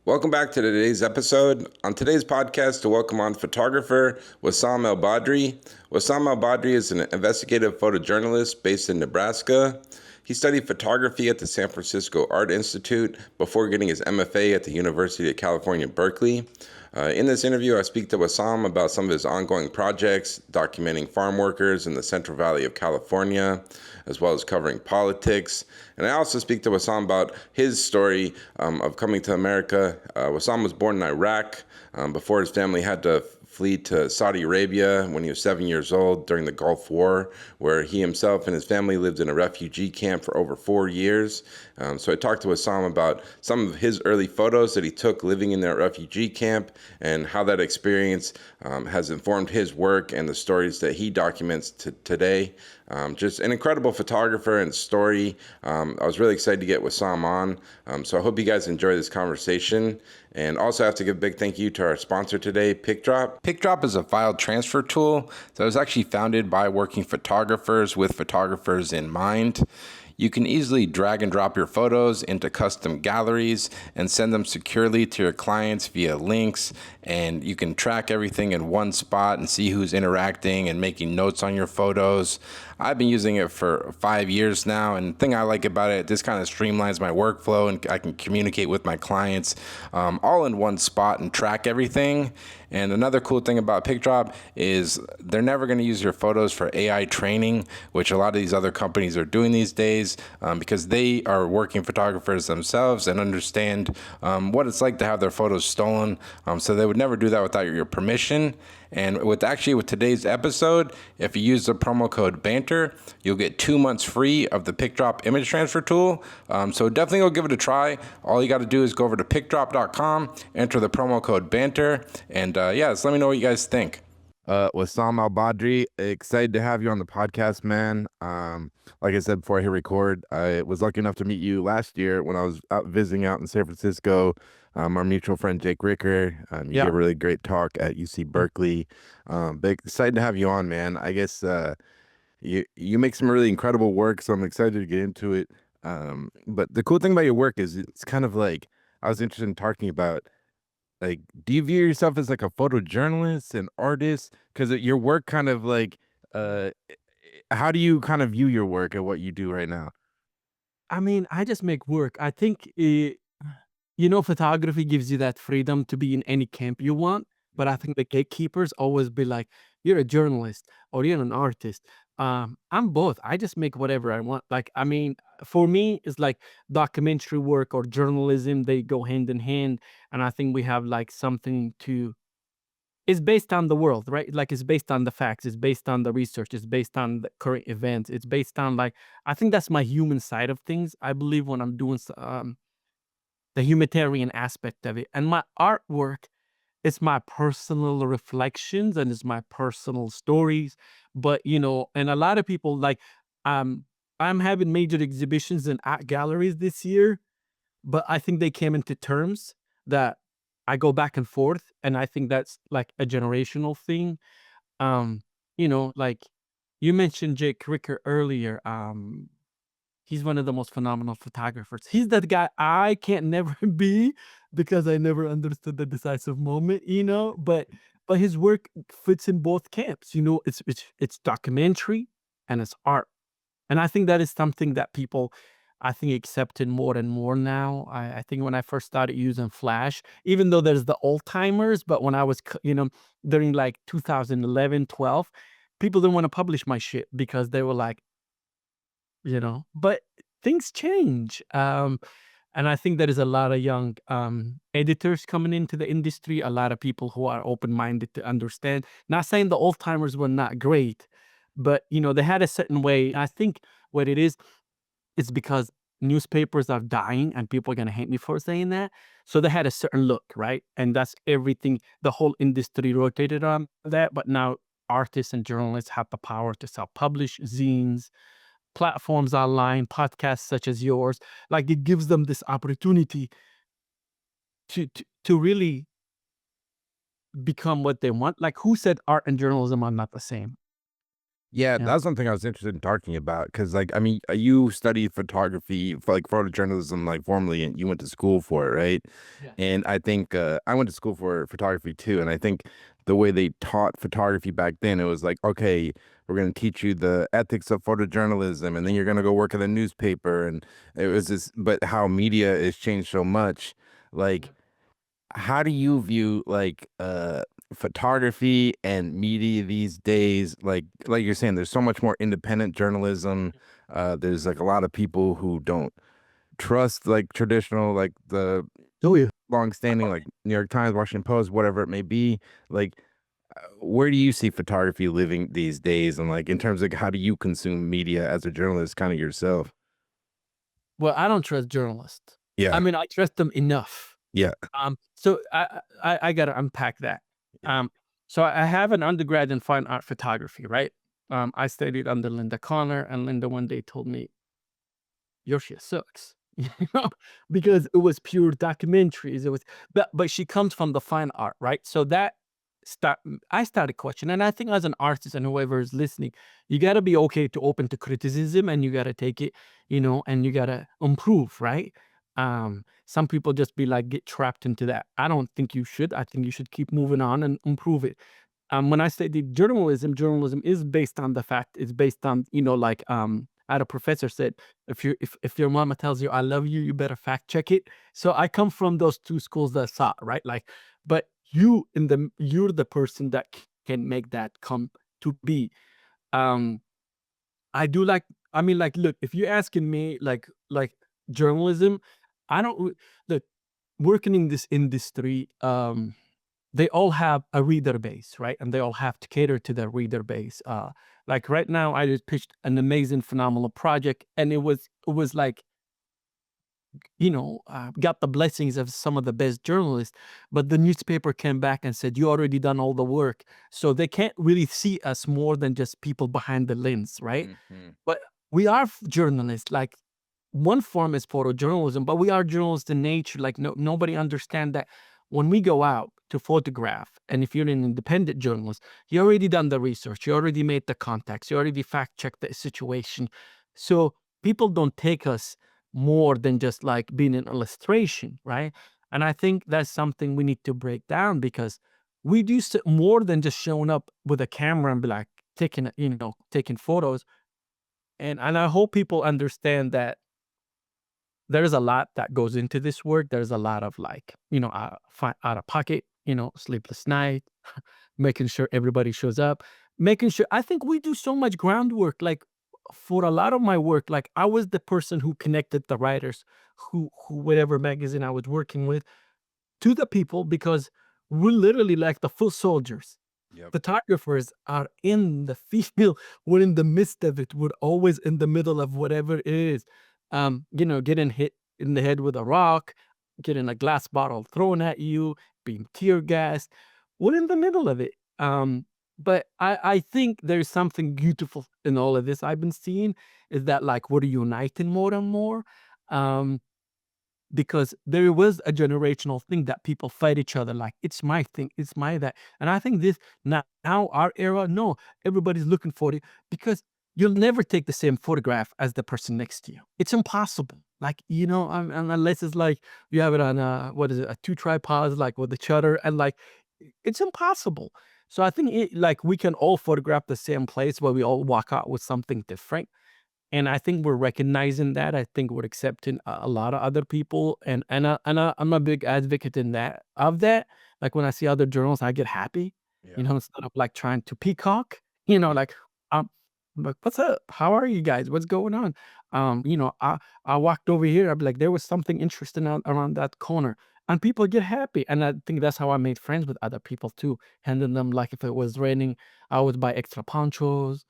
Welcome back to today's episode. On today's podcast, to welcome on photographer Wesaam AL Badry. Wesaam AL Badry is an investigative photojournalist based in Nebraska. He studied photography at the San Francisco Art Institute before getting his MFA at the University of California, Berkeley. In this interview, I speak to Wesaam about some of his ongoing projects, documenting farm workers in the Central Valley of California, as well as covering politics. And I also speak to Wesaam about his story of coming to America. Wesaam was born in Iraq before his family had to flee to Saudi Arabia when he was 7 years old during the Gulf War, where he himself and his family lived in a refugee camp for over 4 years. So I talked to Wesaam about some of his early photos that he took living in that refugee camp and how that experience has informed his work and the stories that he documents today. Just an incredible photographer and story. I was really excited to get Wesaam on. So I hope you guys enjoy this conversation. And also have to give a big thank you to our sponsor today, PicDrop. PicDrop is a file transfer tool that was actually founded by working photographers with photographers in mind. You can easily drag and drop your photos into custom galleries and send them securely to your clients via links. And you can track everything in one spot and see who's interacting and making notes on your photos. I've been using it for 5 years now, and the thing I like about it, this kind of streamlines my workflow, and I can communicate with my clients all in one spot and track everything. And another cool thing about PicDrop is they're never going to use your photos for AI training, which a lot of these other companies are doing these days, because they are working photographers themselves and understand what it's like to have their photos stolen. So they would never do that without your permission. And with today's episode, if you use the promo code BANTER, you'll get 2 months free of the PicDrop image transfer tool. So definitely go give it a try. All you got to do is go over to picdrop.com, enter the promo code BANTER, and just let me know what you guys think. Wesaam AL Badry, excited to have you on the podcast, man. Like I said before I hit record, I was lucky enough to meet you last year when I was out visiting out in San Francisco. Our mutual friend Jake Ricker, you gave a really great talk at UC Berkeley. Big excited to have you on, man. I guess you make some really incredible work, so I'm excited to get into it. But the cool thing about your work is it's kind of like I was interested in talking about. Like, do you view yourself as like a photojournalist, an artist? Because your work kind of like, uh, how do you kind of view your work and what you do right now? I mean, I just make work. I think, photography gives you that freedom to be in any camp you want. But I think the gatekeepers always be like, you're a journalist or you're an artist. I'm both. I just make whatever I want. Like, I mean, for me, it's like documentary work or journalism, they go hand in hand. And I think we have like something to, it's based on the world, right? Like it's based on the facts, it's based on the research, it's based on the current events, it's based on like I think that's my human side of things. I believe when I'm doing the humanitarian aspect of it, and my artwork, it's my personal reflections and it's my personal stories. But and a lot of people like um I'm having major exhibitions in art galleries this year, but I think they came into terms that I go back and forth, and I think that's like a generational thing. Like you mentioned Jake Ricker earlier. He's one of the most phenomenal photographers. He's that guy I can't never be because I never understood the decisive moment. But his work fits in both camps. It's documentary and it's art. And I think that is something that people, I think, accepted more and more now. I think when I first started using Flash, even though there's the old timers, but when I was, during like 2011, 12, people didn't want to publish my shit because they were like, but things change. And I think there is a lot of young editors coming into the industry, a lot of people who are open-minded to understand. Not saying the old timers were not great, but they had a certain way. I think what it is, it's because newspapers are dying and people are going to hate me for saying that. So they had a certain look, right? And that's everything. The whole industry rotated on that. But now artists and journalists have the power to self-publish zines, platforms online, podcasts such as yours. Like it gives them this opportunity to really become what they want. Like who said art and journalism are not the same? Yeah, Yeah. that's something I was interested in talking about because, like, I mean, you studied photography, for, like photojournalism, like formally, and you went to school for it, right? Yeah. And I think I went to school for photography too, and I think the way they taught photography back then, it was like, okay, we're going to teach you the ethics of photojournalism, and then you're going to go work at a newspaper, and it was this. But how media has changed so much, like how do you view like photography and media these days? Like you're saying, there's so much more independent journalism. There's like a lot of people who don't trust like traditional, like the Oh yeah. long-standing like New York Times, Washington Post, whatever it may be. Like where do you see photography living these days, and like in terms of how do you consume media as a journalist kind of yourself? Well, I don't trust journalists. I Yeah. mean, I trust them enough. Yeah. So I gotta unpack that. Yeah. Um, so I have an undergrad in fine art photography, right? I studied under Linda Connor, and Linda one day told me, "Your shit sucks," you know, because it was pure documentaries. It was, but she comes from the fine art, right? So that I started questioning, and I think as an artist and whoever is listening, you got to be okay to open to criticism, and you got to take it, and you got to improve, right? Some people just be like get trapped into that. I don't think you should. I think you should keep moving on and improve it. When I study journalism, journalism is based on the fact. It's based on like I had a professor said, if your mama tells you I love you, you better fact check it. So I come from those two schools that thought, right? Like, but you're the person that can make that come to be. Um, I do like. I mean, like, look, if you're asking me, like journalism, I don't look working in this industry. They all have a reader base, right? And they all have to cater to their reader base. Like right now, I just pitched an amazing, phenomenal project, and it was like got the blessings of some of the best journalists. But the newspaper came back and said, "You already done all the work," so they can't really see us more than just people behind the lens, right? Mhm. But we are journalists. Like one form is photojournalism, but we are journalists in nature. Like nobody understand that when we go out to photograph, and if you're an independent journalist, you already done the research, you already made the contacts, you already fact checked the situation. So people don't take us more than just like being an illustration, right? And I think that's something we need to break down because we do more than just showing up with a camera and be like taking photos. And I hope people understand that there's a lot that goes into this work. There's a lot of like, out of pocket, sleepless night, making sure everybody shows up, making sure. I think we do so much groundwork. Like for a lot of my work, like I was the person who connected the writers, who whatever magazine I was working with, to the people because we're literally like the full soldiers. Yep. Photographers are in the field. We're in the midst of it. We're always in the middle of whatever it is. Getting hit in the head with a rock, getting a glass bottle thrown at you, being tear gassed. We're in the middle of it. But I think there's something beautiful in all of this I've been seeing is that like we're uniting more and more. Um, because there was a generational thing that people fight each other like it's my thing, it's my that. And I think this now our era, no, everybody's looking for it because you'll never take the same photograph as the person next to you. It's impossible. Like, unless it's like you have it on what is it, a two tripods like with each other, and like it's impossible. So I think like we can all photograph the same place, but we all walk out with something different. And I think we're recognizing that. I think we're accepting a lot of other people, and I'm a big advocate in that of that. Like when I see other journals, I get happy, Yeah. instead of like trying to peacock, like um, I'm like, what's up? How are you guys? What's going on? I walked over here. I'd be like, there was something interesting around that corner, and people get happy. And I think that's how I made friends with other people too. Handing them like if it was raining, I would buy extra ponchos.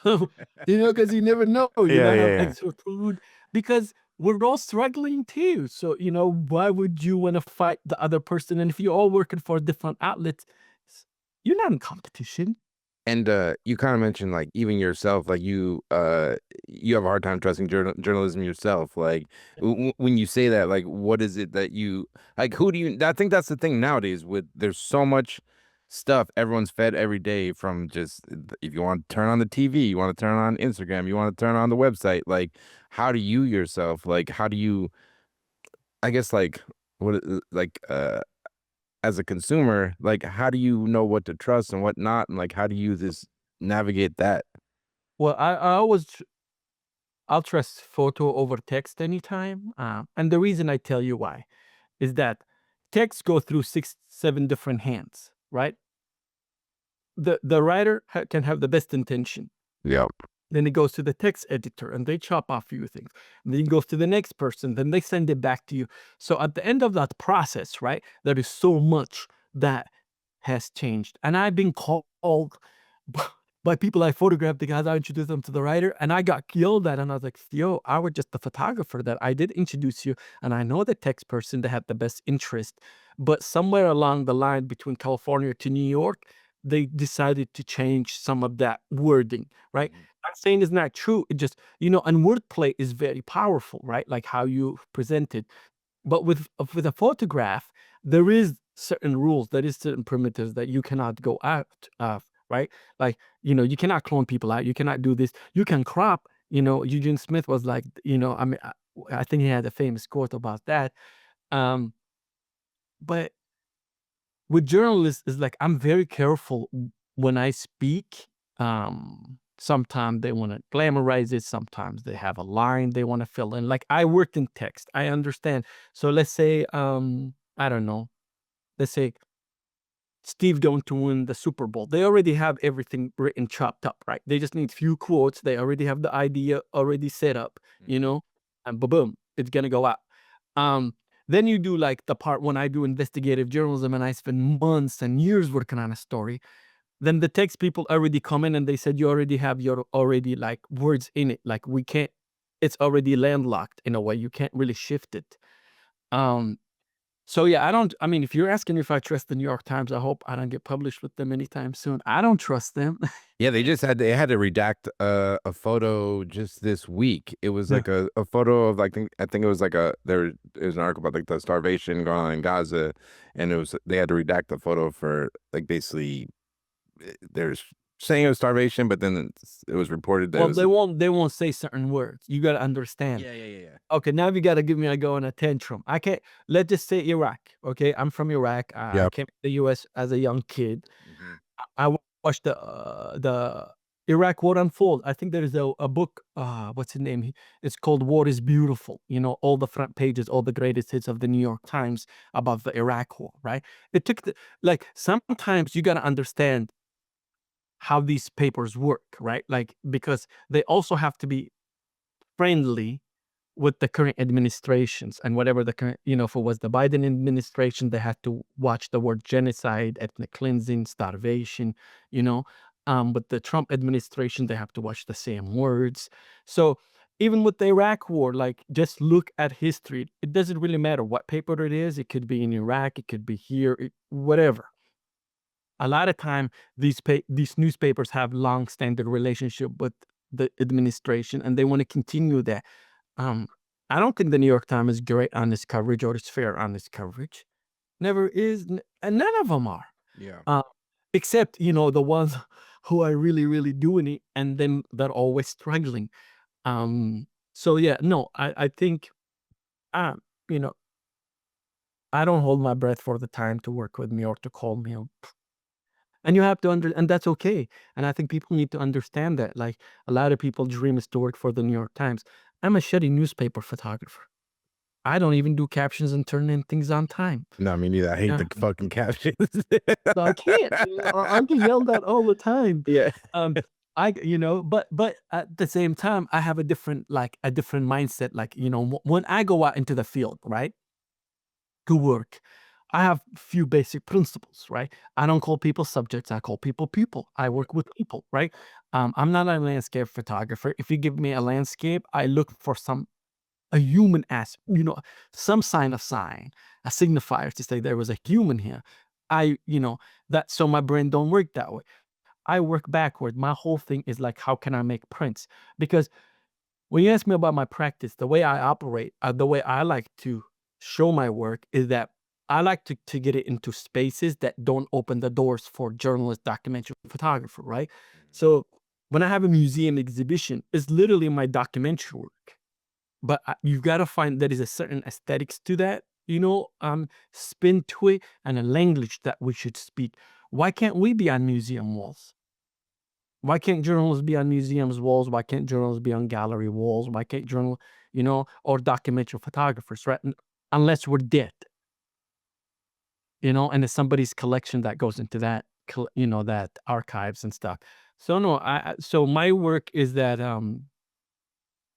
Because you never know, Yeah, have yeah, yeah. extra food because we're all struggling too. So, why would you want to fight the other person? And if you're all working for different outlets, you're not in competition. And you kind of mentioned like even yourself, like you have a hard time trusting journalism yourself. Like when you say that, like what is it that you like? Who do you? I think that's the thing nowadays. With there's so much. stuff everyone's fed every day from just if you want to turn on the TV, you want to turn on Instagram, you want to turn on the website. Like, how do you yourself, like, how do you, I guess, like, as a consumer, like, how do you know what to trust and what not? And like, how do you just navigate that? Well, I'll trust photo over text anytime. And the reason I tell you why is that texts go through 6, 7 different hands, right? The writer can have the best intention. Yep. Then it goes to the text editor and they chop off a few things. And then it goes to the next person, then they send it back to you. So at the end of that process, right, there is so much that has changed. And I've been called by people I photographed because I introduced them to the writer, and I got yelled at, and I was like, yo, I was just the photographer that I did introduce you, and I know the text person that had the best interest. But somewhere along the line between California to New York, they decided to change some of that wording, right? I'm saying it's not true. It just, and wordplay is very powerful, right? Like how you present it. But with a photograph, there is certain rules, there is certain primitives that you cannot go out of, right? Like, you cannot clone people out. You cannot do this. You can crop. Eugene Smith was like, I mean, I think he had a famous quote about that. But with journalists, is like I'm very careful when I speak. Sometimes they want to glamorize it. Sometimes they have a line they want to fill in. Like I worked in text, I understand. So let's say, I don't know. Let's say Steve going to win the Super Bowl. They already have everything written, chopped up, right? They just need few quotes. They already have the idea already set up, and boom, it's gonna go out. Then you do like the part when I do investigative journalism and I spend months and years working on a story. Then the text people already come in and they said you already have your already like words in it. Like we can't. It's already landlocked in a way. You can't really shift it. Um, so yeah, I mean, if you're asking if I trust the New York Times, I hope I don't get published with them anytime soon. I don't trust them. Yeah, they had to redact a photo just this week. It was Yeah. like a photo of, like, I think it was like there was an article about like the starvation going on in Gaza, and they had to redact the photo for like basically there's saying it was starvation, but then it was reported that it Well, was they won't say certain words. You gotta understand. yeah. Okay, now you gotta give me a go in a tantrum. I can't. Let's just say Iraq. Okay, I'm from Iraq. I Yep. came to the U.S. as a young kid. Mhm. I watched the Iraq war unfold. I think there is a book. What's the name? It's called "War is Beautiful." All the front pages, all the greatest hits of the New York Times about the Iraq war. Right? It took like sometimes you gotta understand how these papers work, right? Like because they also have to be friendly with the current administrations and whatever the current, if it was the Biden administration, they had to watch the word genocide, ethnic cleansing, starvation, you know. With the Trump administration, they have to watch the same words. So even with the Iraq war, like just look at history. It doesn't really matter what paper it is. It could be in Iraq, it could be here, whatever. A lot of time, these newspapers have long-standing relationship with the administration, and they want to continue that. Um, I don't think the New York Times is great on this coverage or is fair on this coverage. Never is, and none of them are. Yeah. Uh, except the ones who are really, really doing it, and then they're always struggling. So yeah, no, I think, um, you know, I don't hold my breath for the time to work with me or to call me. And you have to and that's okay. And I think people need to understand that. Like a lot of people dream is to work for the New York Times. I'm a shitty newspaper photographer. I don't even do captions and turn in things on time. No, me neither. I hate Yeah. the fucking captions. So I can't. I get yelled at all the time. Yeah. But at the same time, I have a different mindset. Like, when I go out into the field, right, to work, I have few basic principles, right? I don't call people subjects. I call people people. I work with people, right? I'm not a landscape photographer. If you give me a landscape, I look for a human aspect, some sign, a signifier to say there was a human here. That so my brain don't work that way. I work backward. My whole thing is like, how can I make prints? Because when you ask me about my practice, the way I operate, the way I like to show my work is that I like to get it into spaces that don't open the doors for journalist, documentary photographer, right? So when I have a museum exhibition, it's literally my documentary work. But you've got to find there is a certain aesthetics to that, spin to it, and a language that we should speak. Why can't we be on museum walls? Why can't journalists be on museums walls? Why can't journalists be on gallery walls? Why can't or documentary photographers, right? Unless we're dead, and it's somebody's collection that goes into that, that archives and stuff. So no, so my work is that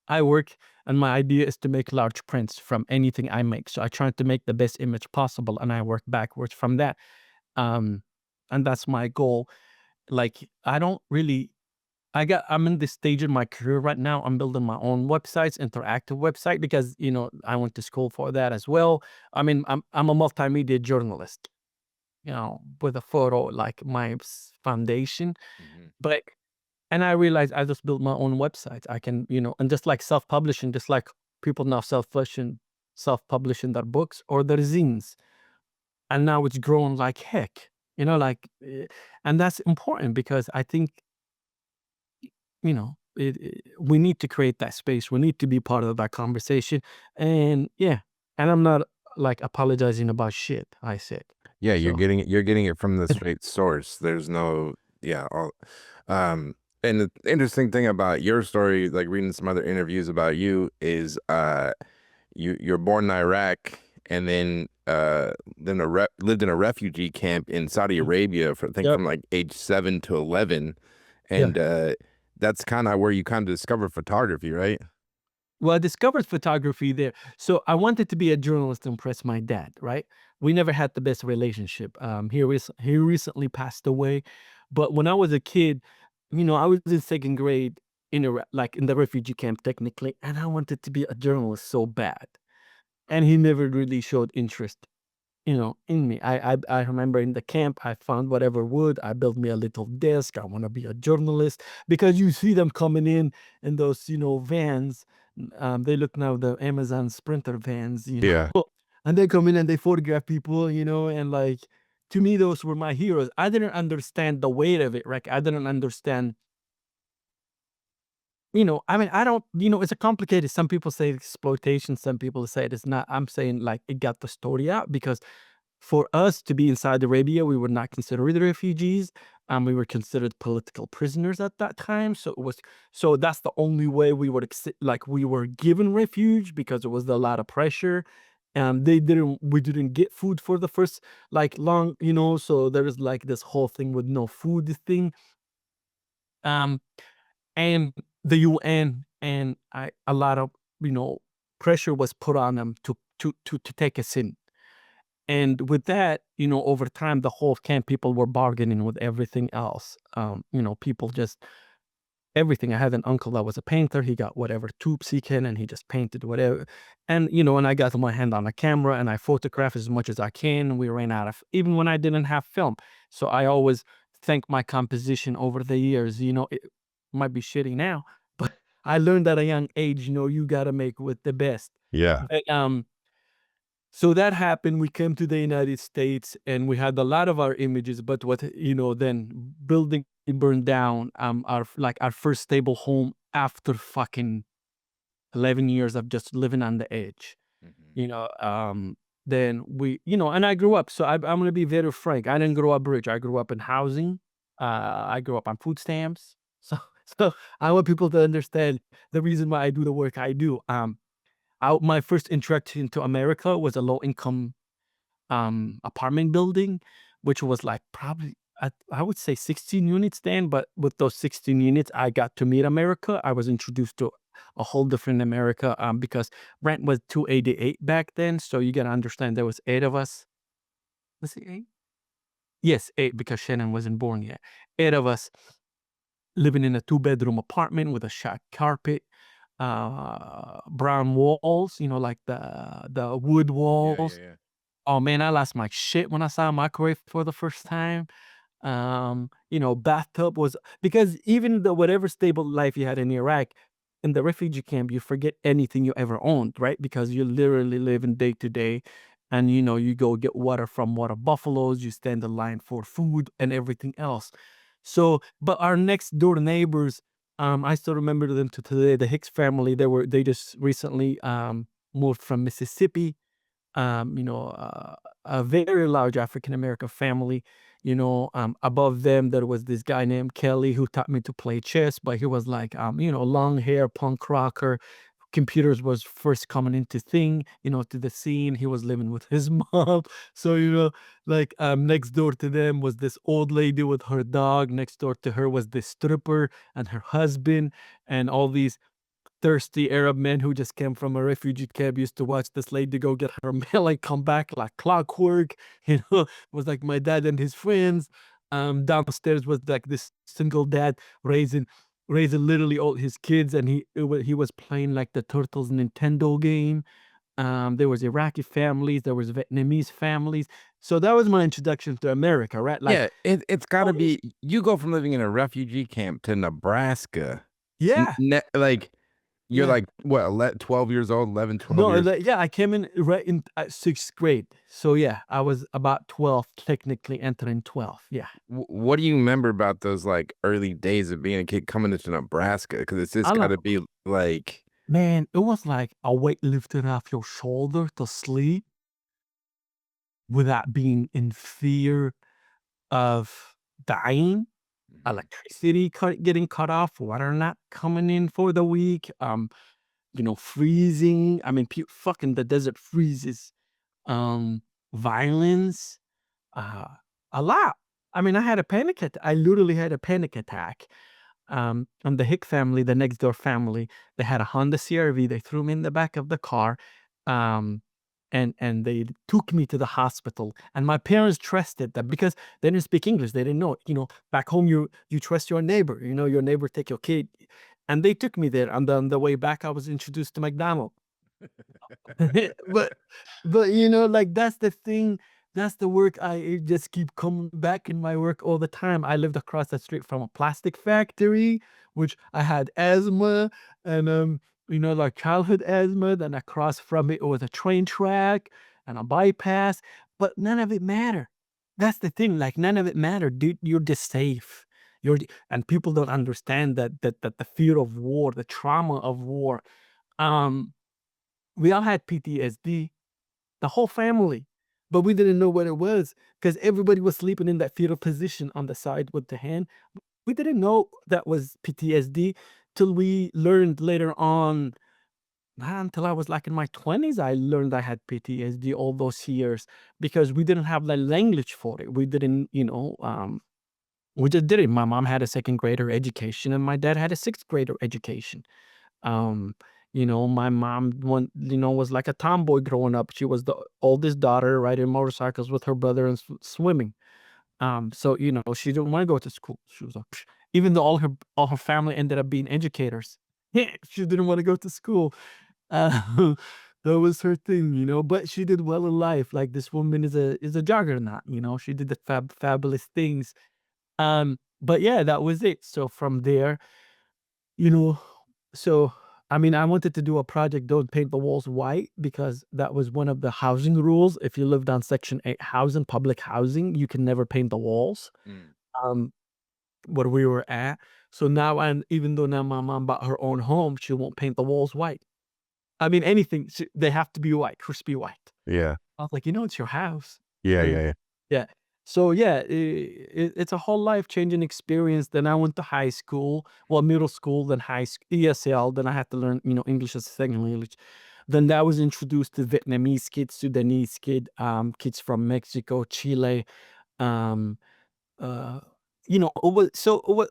I work, and my idea is to make large prints from anything I make. So I try to make the best image possible, and I work backwards from that. Um, and that's my goal. Like I don't really I'm in this stage in my career right now. I'm building my own websites, interactive website, because I went to school for that as well. I mean, I'm a multimedia journalist, with a photo like my foundation. But and I realized I just built my own website. I can, and just like self-publishing, just like people now self-publishing their books or their zines. And now it's growing like heck, and that's important because I think, we need to create that space. We need to be part of that conversation. And yeah, and I'm not like apologizing about shit I said. Yeah, So you're getting it from the straight source. There's no, yeah, all, um, and the interesting thing about your story, like reading some other interviews about you, is you're born in Iraq, and then lived in a refugee camp in Saudi Arabia for, I think, yep. from like age 7 to 11, Yeah. and that's kind of where you kind of discovered photography, right? Well, I discovered photography there. So I wanted to be a journalist to impress my dad, right? We never had the best relationship. He recently passed away, but when I was a kid, I was in second grade like in the refugee camp technically, and I wanted to be a journalist so bad, and he never really showed interest, in me. I remember in the camp, I found whatever wood. I built me a little desk. I want to be a journalist, because you see them coming in those, vans. They look now the Amazon Sprinter vans, Yeah. and they come in and they photograph people, and like, to me, those were my heroes. I didn't understand the weight of it, right? I didn't understand. I mean, I don't, it's a complicated. Some people say exploitation. Some people say it's not. I'm saying like it got the story out, because for us to be in Saudi Arabia, we were not considered refugees. We were considered political prisoners at that time. So that's the only way we would like we were given refuge, because it was a lot of pressure. We didn't get food for the first like long, so there is like this whole thing with no food thing. Um, and the UN and a lot of, pressure was put on them to take us in. And with that, over time, the whole camp, people were bargaining with everything else. People just everything. I had an uncle that was a painter. He got whatever tubes he can, and he just painted whatever. And I got my hand on a camera, and I photographed as much as I can. We ran out of, even when I didn't have film. So I always thank my composition over the years. It might be shitty now, but I learned at a young age, you got to make with the best. Yeah. But, so that happened. We came to the United States, and we had a lot of our images, but then building burned down. Our first stable home after fucking 11 years of just living on the edge. Then and I grew up. So I'm gonna be very frank. I didn't grow up rich. I grew up in housing. I grew up on food stamps. So so I want people to understand the reason why I do the work I do. My first introduction to America was a low income apartment building, which was like probably I would say 16 units then. But with those 16 units, I got to meet America. I was introduced to a whole different America, because rent was 288 back then. So you gotta understand there was 8 of us. Was it 8? Yes, 8, because Shannon wasn't born yet. 8 of us living in a 2-bedroom apartment with a shag carpet, brown walls, like the wood walls. Yeah. Oh man, I lost my shit when I saw a microwave for the first time. Bathtub was, because even the whatever stable life you had in Iraq, in the refugee camp, you forget anything you ever owned, right? Because you're literally living day to day. and you go get water from water buffaloes, you stand in line for food and everything else. So, but our next door neighbors, I still remember them to today. The Hicks family, they just recently moved from Mississippi. A very large African American family. Above them there was this guy named Kelly who taught me to play chess, but he was like, long hair punk rocker. Computers was first coming into to the scene. He was living with his mom. So, like next door to them was this old lady with her dog. Next door to her was this stripper and her husband, and all these thirsty Arab men who just came from a refugee camp used to watch this lady go get her mail and come back like clockwork. It was like my dad and his friends. Downstairs was like this single dad raising literally all his kids, and he was playing like the Turtles Nintendo game. There was Iraqi families, there was Vietnamese families. So that was my introduction to America, right? Like, Yeah, it's got to all these, be. You go from living in a refugee camp to Nebraska. yeah, Like you're yeah. like what, 12 years old, 11, 12 No, years. yeah, I came in right in sixth grade. So yeah, I was about 12, technically entering 12. Yeah. What do you remember about those like early days of being a kid coming into Nebraska? Because it's just I got like, to be like, man, it was like a weight lifted off your shoulder to sleep without being in fear of dying, electricity getting cut off, water not coming in for the week, freezing. I mean, fucking the desert freezes. Um, Violence, uh, a lot. I mean, I literally had a panic attack. And the Hick family, the next door family, they had a Honda CRV. They threw me in the back of the car, um, and they took me to the hospital. And my parents trusted that because they didn't speak English. They didn't know. Back home you trust your neighbor. Your neighbor take your kid, and they took me there. And on the way back, I was introduced to McDonald's. but like that's the thing. That's the work I just keep coming back in my work all the time. I lived across the street from a plastic factory, which I had asthma and like childhood asthma. Then across from it was a train track and a bypass, but none of it mattered. That's the thing. Like none of it mattered, dude. You're just safe. And people don't understand that the fear of war, the trauma of war. Um, we all had PTSD, the whole family, but we didn't know what it was because everybody was sleeping in that fetal position on the side with the hand. We didn't know that was PTSD till we learned later on. Not until I was like in my 20s, I learned I had PTSD all those years because we didn't have the language for it. We didn't, we just did it. My mom had a second grader education and my dad had a sixth grader education. Um, my mom was like a tomboy growing up. She was the oldest daughter riding motorcycles with her brother and swimming. So she didn't want to go to school. She was like, "Psh," even though all her family ended up being educators. Yeah, she didn't want to go to school. Uh, that was her thing, But she did well in life. Like this woman is a juggernaut. She did the fabulous things. But yeah, that was it. So from there, you know, so, I mean, I wanted to do a project, don't paint the walls white, because that was one of the housing rules. If you lived on Section 8 housing, public housing, you can never paint the walls, mm, um, where we were at. So now, and even though now my mom bought her own home, she won't paint the walls white. I mean, anything, they have to be white, crispy white. yeah, I was like, it's your house. yeah, Yeah. yeah, yeah. Yeah. So yeah, it's a whole life changing experience. Then I went to high school, well, middle school, then high school, ESL. Then I had to learn, English as a second language. Then that was introduced to Vietnamese kids, Sudanese kids from Mexico, Chile, um, uh,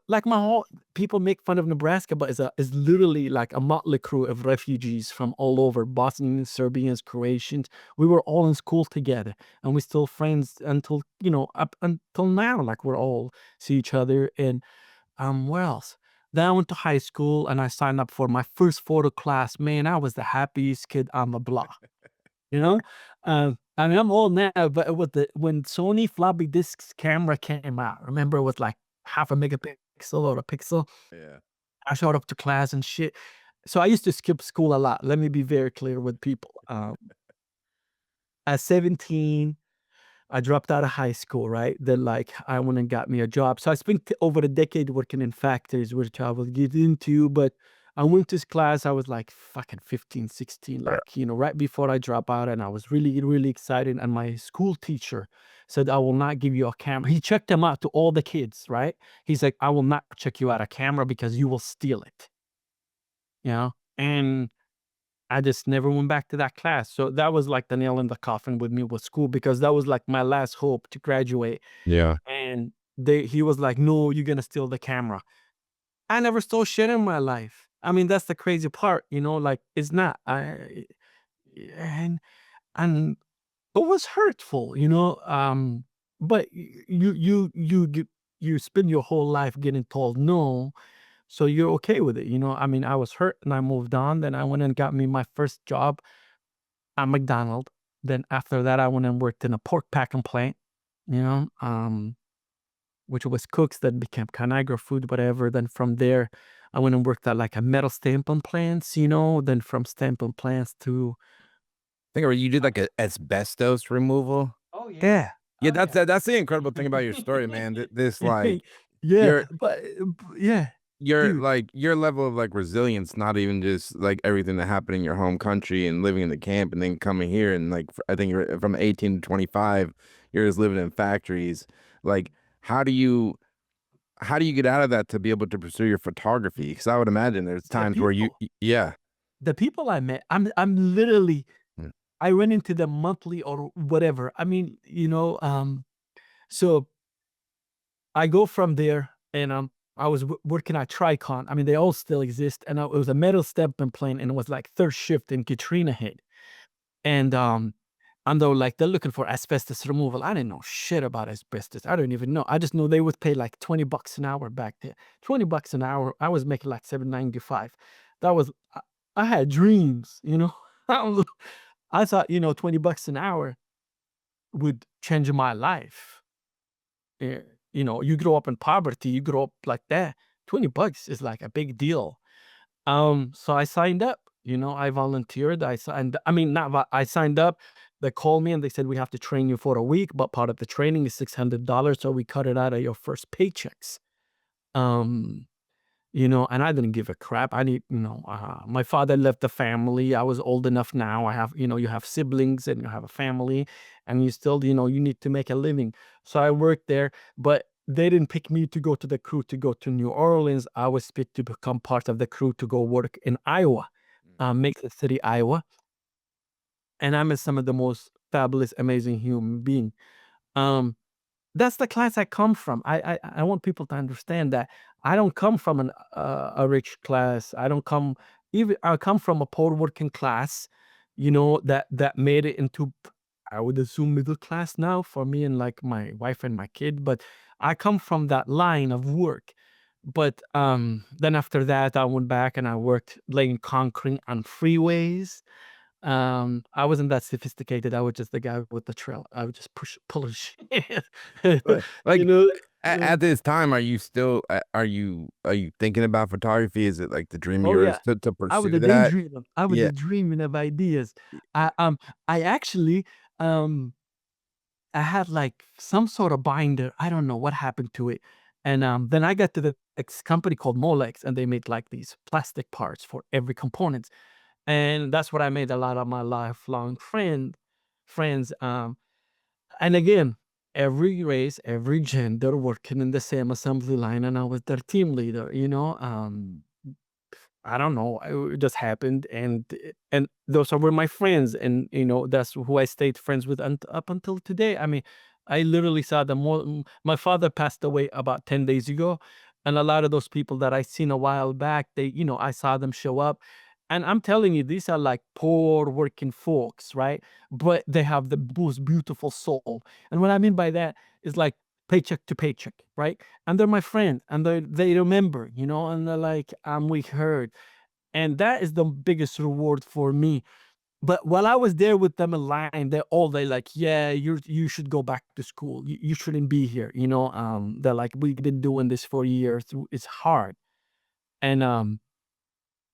like my whole people make fun of Nebraska, but it's literally like a motley crew of refugees from all over, Bosnians, Serbians, Croatians. We were all in school together, and we're still friends until up until now. Like we're all see each other. And where else? Then I went to high school and I signed up for my first photo class. Man, I was the happiest kid on the block. You know, I mean, I'm old now, but when Sony floppy disks camera came out, remember it was like half a megapixel or a pixel. Yeah. I showed up to class and shit. So I used to skip school a lot. Let me be very clear with people. at 17, I dropped out of high school, right? Then, like, I went and got me a job. So I spent over a decade working in factories, which I will get into. But I went to this class, I was like fucking 15, 16, like, right before I drop out. And I was really, really excited. And my school teacher said, I will not give you a camera. He checked them out to all the kids, right? He's like, I will not check you out a camera because you will steal it, you know? And I just never went back to that class. So that was like the nail in the coffin with me with school, because that was like my last hope to graduate. Yeah. And he was like, "No, you're gonna steal the camera." I never stole shit in my life. I mean, that's the crazy part, like it's not. And and it was hurtful, but you spend your whole life getting told no, so you're okay with it. I mean, I was hurt and I moved on. Then I went and got me my first job at McDonald's. Then after that, I went and worked in a pork packing plant, you know, which was cooks that became Conagra Food, whatever. Then from there, I went and worked at like a metal stamping plants, Then from stamping plants to I think you did like a asbestos removal. yeah, Yeah, that's the incredible thing about your story, man. This like yeah, your but yeah, dude, your level of like resilience, not even just like everything that happened in your home country and living in the camp and then coming here and like I think you're from 18 to 25, you're just living in factories. Like, how do you get out of that to be able to pursue your photography? Because I would imagine there's the times where people, yeah. the people I met, I'm literally, Mm. I run into them monthly or whatever. I mean, so I go from there and I was working at Tricon. I mean, they all still exist, and it was a metal stamping plant, and it was like third shift, and Katrina hit, and and they're looking for asbestos removal. I didn't know shit about asbestos. I don't even know. I just know they would pay like $20 an hour back there. $20 an hour. I was making like $7.95. That was I had dreams, I was- I thought, $20 an hour would change my life. Eh, you grow up in poverty, you grow up like that. $20 is like a big deal. So I signed up, I volunteered. I mean, not, I signed up. They called me and they said, we have to train you for a week, but part of the training is $600. So we cut it out of your first paychecks. Um, and I didn't give a crap. My father left the family. I was old enough now. I have, you have siblings and you have a family, and you still, you need to make a living. So I worked there, but they didn't pick me to go to the crew to go to New Orleans. I was picked to become part of the crew to go work in Iowa, Mason City, Iowa. And I met some of the most fabulous, amazing human being. Um, that's the class I come from. I want people to understand that I don't come from a rich class. I come from a poor working class, that made it into, I would assume, middle class now for me and like my wife and my kid. But I come from that line of work. But then after that, I went back and I worked laying concrete on freeways. I wasn't that sophisticated. I was just the guy with the trail. I would just pull a shit. You Like know? Uh, at this time, are you still are you thinking about photography? Is it like the dream of oh yeah. yours to I was pursue a that? daydreamer. I was Yeah. a dreaming of ideas. I actually um I had like some sort of binder. I don't know what happened to it. And then I got to the company called Molex, and they made like these plastic parts for every component. And that's what I made a lot of my lifelong friends. And again, every race, every gender working in the same assembly line, and I was their team leader. I don't know. It just happened, and those were my friends, and that's who I stayed friends with up until today. I mean, I literally saw them more. My father passed away about 10 days ago, and a lot of those people that I seen a while back, I saw them show up, and I'm telling you, these are like poor working folks, right? But they have the most beautiful soul, and what I mean by that is like paycheck to paycheck, right? And they're my friend, and they remember, and they're like, we heard. And that is the biggest reward for me. But while I was there with them in line, they like, yeah, you should go back to school. You shouldn't be here. They're like, we've been doing this for years. It's hard. And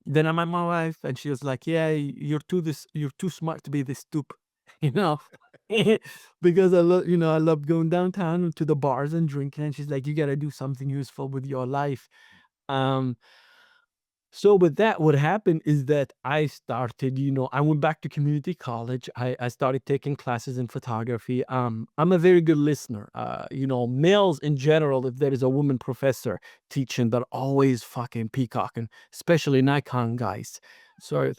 then I met my wife, and she was like, yeah, you're too smart to be this stupid, you know. because I love going downtown to the bars and drinking. And she's like, you got to do something useful with your life. Um, so with that, what happened is that I started, I went back to community college. I started taking classes in photography. I'm a very good listener. Males in general, if there is a woman professor teaching, they're always fucking peacocking, especially Nikon guys. So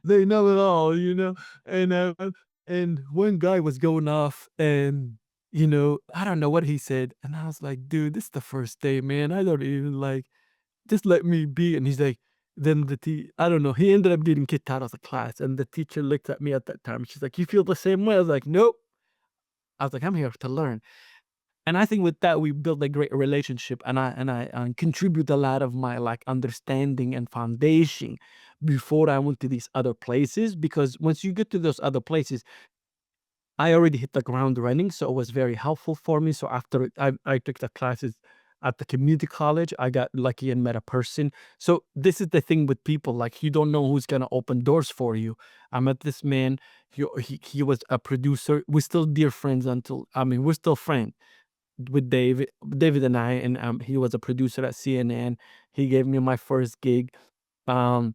they know it all. And one guy was going off, and I don't know what he said, and I was like, dude, this is the first day, man. I don't even like, just let me be. And he's like, then I don't know, he ended up getting kicked out of the class, and the teacher looked at me at that time. She's like, you feel the same way? I was like, nope. I was like, I'm here to learn. And I think with that we built a great relationship, and I contribute a lot of my like understanding and foundation before I went to these other places. Because once you get to those other places, I already hit the ground running, so it was very helpful for me. So after I took the classes at the community college, I got lucky and met a person. So this is the thing with people, like, you don't know who's gonna open doors for you. I met this man. He was a producer. We're still dear friends until, I mean, we're still friends with David and I, and he was a producer at CNN. He gave me my first gig. Um,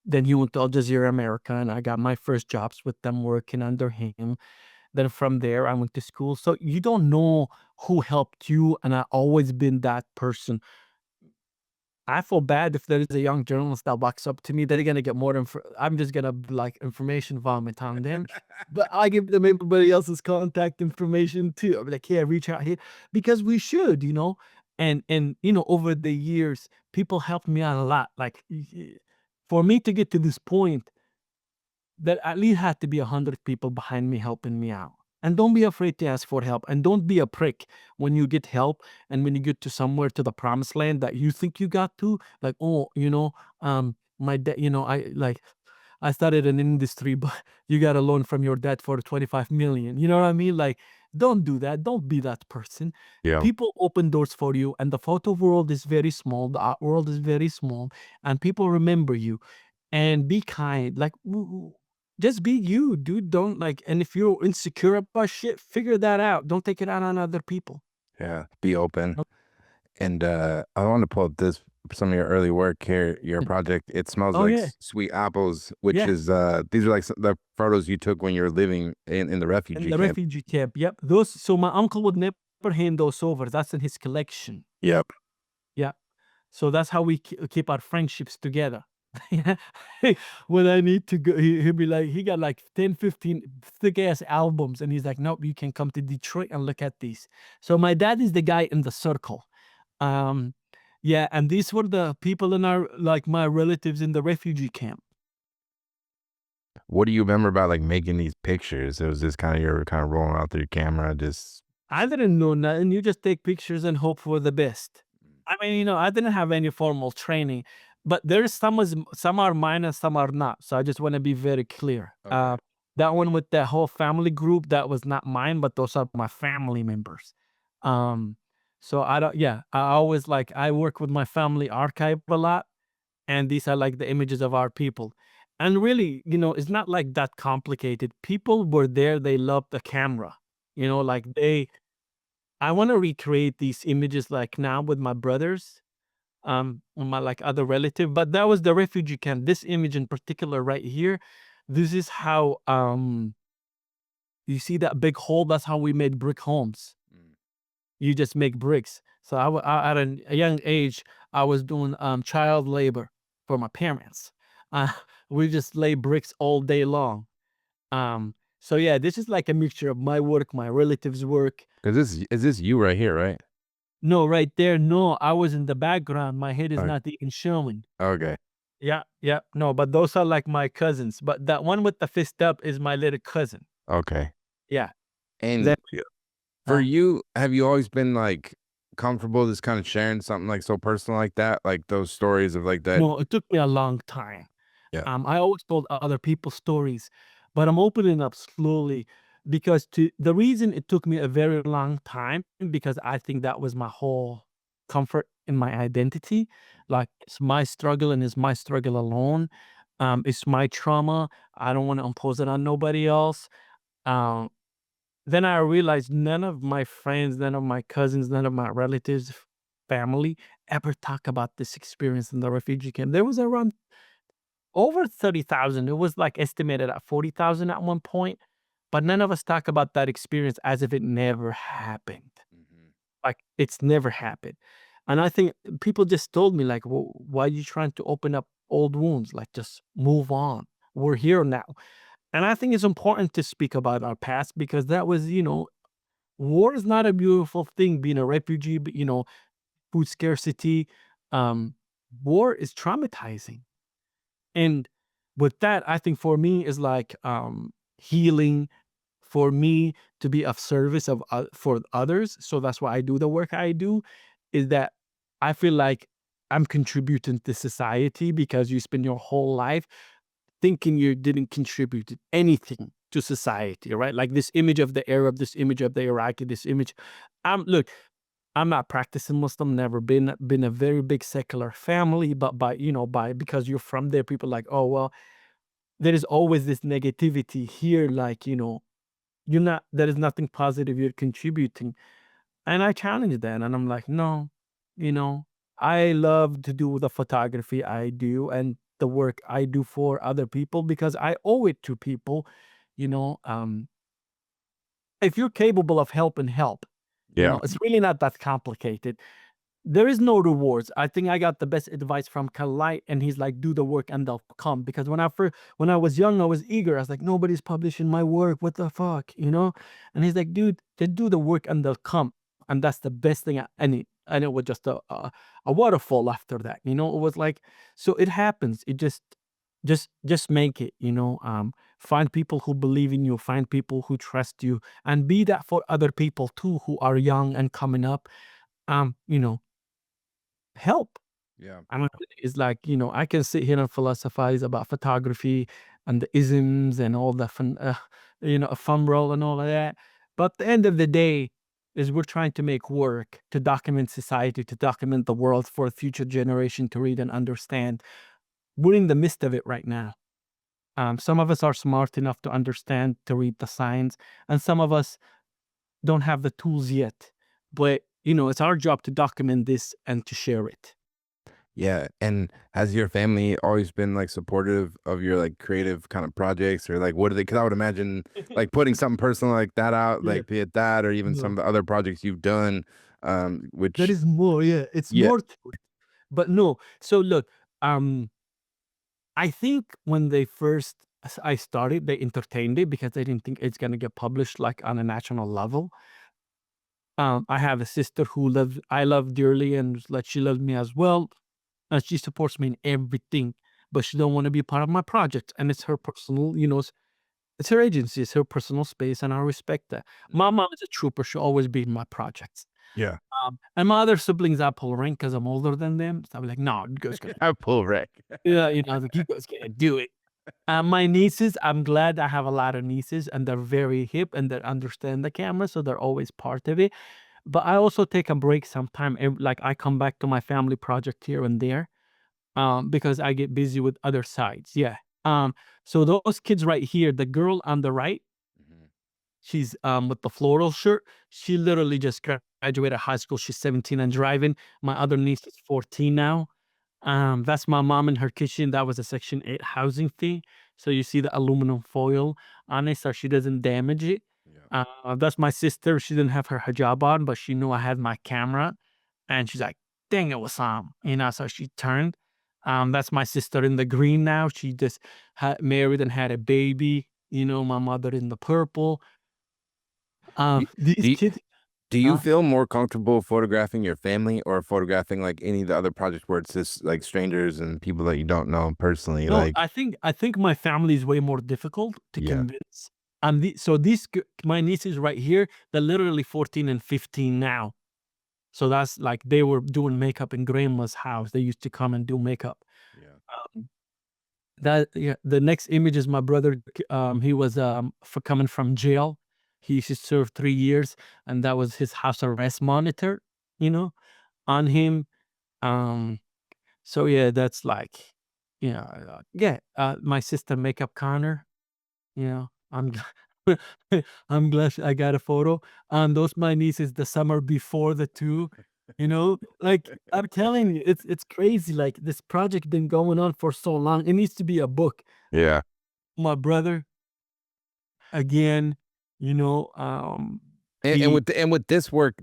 then he went to Al Jazeera America, and I got my first jobs with them working under him. Then from there, I went to school. So you don't know who helped you, and I always been that person. I feel bad if there is a young journalist that walks up to me, they're gonna get more info. I'm just gonna like information vomit on them. But I give them everybody else's contact information too. I'm like, yeah, reach out here because we should. And over the years, people helped me out a lot. Like, for me to get to this point, there at least had to be 100 people behind me helping me out. And don't be afraid to ask for help. And don't be a prick when you get help and when you get to somewhere to the promised land that you think you got to. Like, oh, my dad, I started an industry, but you got a loan from your dad for 25 million. You know what I mean? Like, don't do that. Don't be that person. Yeah. People open doors for you, and the photo world is very small. The art world is very small, and people remember you. And be kind. Like, just be you, dude. Don't like, and if you're insecure about shit, figure that out. Don't take it out on other people. Yeah. Be open. Nope. And I want to pull up some of your early work here, your project. It smells Oh like yeah, sweet apples, which yeah. is these are like the photos you took when you were living in the In refugee the camp. refugee camp. Yep. Those. So my uncle would never hand those over. That's in his collection. Yep. Yeah. So that's how we keep our friendships together. Yeah. When I need to go, he'll be like, he got like 10, 15 thick ass albums. And he's like, nope, you can come to Detroit and look at these. So my dad is the guy in the circle. Um, yeah. And these were the people in my relatives in the refugee camp. What do you remember about like making these pictures? It was just kind of you're kind of rolling out through your camera, just I didn't know nothing. You just take pictures and hope for the best. I mean, I didn't have any formal training, but there's some are mine and some are not. So I just want to be very clear. Okay. That one with the whole family group, that was not mine, but those are my family members. Um, so I don't. Yeah, I always like, I work with my family archive a lot, and these are like the images of our people. And really, it's not like that complicated. People were there. They loved the camera. Like I want to recreate these images like now with my brothers, and my like other relative. But that was the refugee camp. This image in particular right here, this is how you see that big hole. That's how we made brick homes. Mm. You just make bricks. So at a young age, I was doing child labor for my parents. Uh, we just lay bricks all day long. So yeah, this is like a mixture of my work, my relatives' work. Because this is you right here, right? No, right there. No, I was in the background. My head is Okay. not even showing. Okay. Yeah, yeah. No, but those are like my cousins. But that one with the fist up is my little cousin. Okay. Yeah. And That, for uh, you, have you always been like comfortable just kind of sharing something like so personal like that, like those stories of like that? no, it took me a long time. Yeah. I always told other people's stories, but I'm opening up slowly because the reason it took me a very long time, because I think that was my whole comfort in my identity. Like, it's my struggle and it's my struggle alone. It's my trauma. I don't want to impose it on nobody else. Um, then I realized none of my friends, none of my cousins, none of my relatives, family ever talk about this experience in the refugee camp. There was around over 30,000. It was like estimated at 40,000 at one point, but none of us talk about that experience as if it never happened. Mhm. Like it's never happened. And I think people just told me like, well, why are you trying to open up old wounds? Like just move on. We're here now. And I think it's important to speak about our past because that was, war is not a beautiful thing being a refugee, but food scarcity. Um, War is traumatizing. And with that, I think for me is like healing, for me to be of service for others. So that's why I do the work I do, is that I feel like I'm contributing to society because you spend your whole life thinking you didn't contribute anything to society, right? Like this image of the Arab, this image of the Iraqi, this image. Look, I'm not practicing Muslim, never been a very big secular family, but by because you're from there, people like, oh well, there is always this negativity here, like, you're not there is nothing positive you're contributing. And I challenge that and I'm like, no, you know, I love to do the photography I do and the work I do for other people because I owe it to people, you know. If you're capable of helping, help. Yeah. It's really not that complicated. There is no rewards. I think I got the best advice from Kalite, and he's like, "Do the work and they'll come." Because when I was young, I was eager. I was like, "Nobody's publishing my work. What the fuck?" And he's like, "Dude, just do the work and they'll come." And that's the best thing. And it was just a waterfall after that. It was like, so it happens. It just make it. Find people who believe in you. Find people who trust you, and be that for other people too who are young and coming up. Um, you know help. Yeah. I mean, it's like, I can sit here and philosophize about photography and the isms and all the fun, ephemeral and all of that. But at the end of the day, is we're trying to make work to document society, to document the world for a future generation to read and understand. We're in the midst of it right now. Some of us are smart enough to understand, to read the signs, and some of us don't have the tools yet. But, it's our job to document this and to share it. Yeah, and has your family always been, like, supportive of your, like, creative kind of projects? Or, like, what do they? Because I would imagine, like, putting something personal like that out, Yeah. like, be it that or even some No. of the other projects you've done, There which is more, yeah, it's yeah. more to it. But no, so look, um, I think when they first I started, they entertained it because they didn't think it's gonna get published, like, on a national level. I have a sister who I love dearly, and, like, she loves me as well, and she supports me in everything, but she don't wanna be part of my project, and it's her personal, it's her agency, it's her personal space, and I respect that. My Mhm. mom is a trooper, she'll always be in my projects. Yeah. And my other siblings, I pull rank because 'cause I'm older than them, so I'm like, "No, you guys gotta." I pull wreck. Yeah, I was like, "You guys gotta do it." My nieces, I'm glad I have a lot of nieces, and they're very hip, and they understand the camera, so they're always part of it. But I also take a break sometime, like, I come back to my family project here and there, because I get busy with other sides, yeah. So those kids right here, the girl on the right, Mhm. she's, with the floral shirt. She literally just graduated high school. She's 17 and driving. My other niece is 14 now. That's my mom in her kitchen. That was a Section 8 housing fee. So you see the aluminum foil on it so she doesn't damage it. Yeah. That's my sister. She didn't have her hijab on, but she knew I had my camera. And she's like, dang it, Wassam. So she turned. That's my sister in the green now. She just married and had a baby. My mother in the purple. Do These do you kids, do you huh? feel more comfortable photographing your family or photographing, like, any of the other projects where it's just, like, strangers and people that you don't know personally, No, like I think my family is way more difficult to yeah. convince. And so these my nieces right here, they're literally 14 and 15 now. So that's like they were doing makeup in grandma's house. They used to come and do makeup. Yeah. Um, that Yeah, the next image is my brother. He was for coming from jail. He used to serve 3 years, and that was his house arrest monitor. You know, on him. Um, So yeah, that's like, My sister makeup Connor. You know, I'm I'm glad I got a photo. Those my nieces the summer before the two. Like I'm telling you, it's crazy. Like this project been going on for so long. It needs to be a book. Yeah. My brother, again, you know, And he with this work,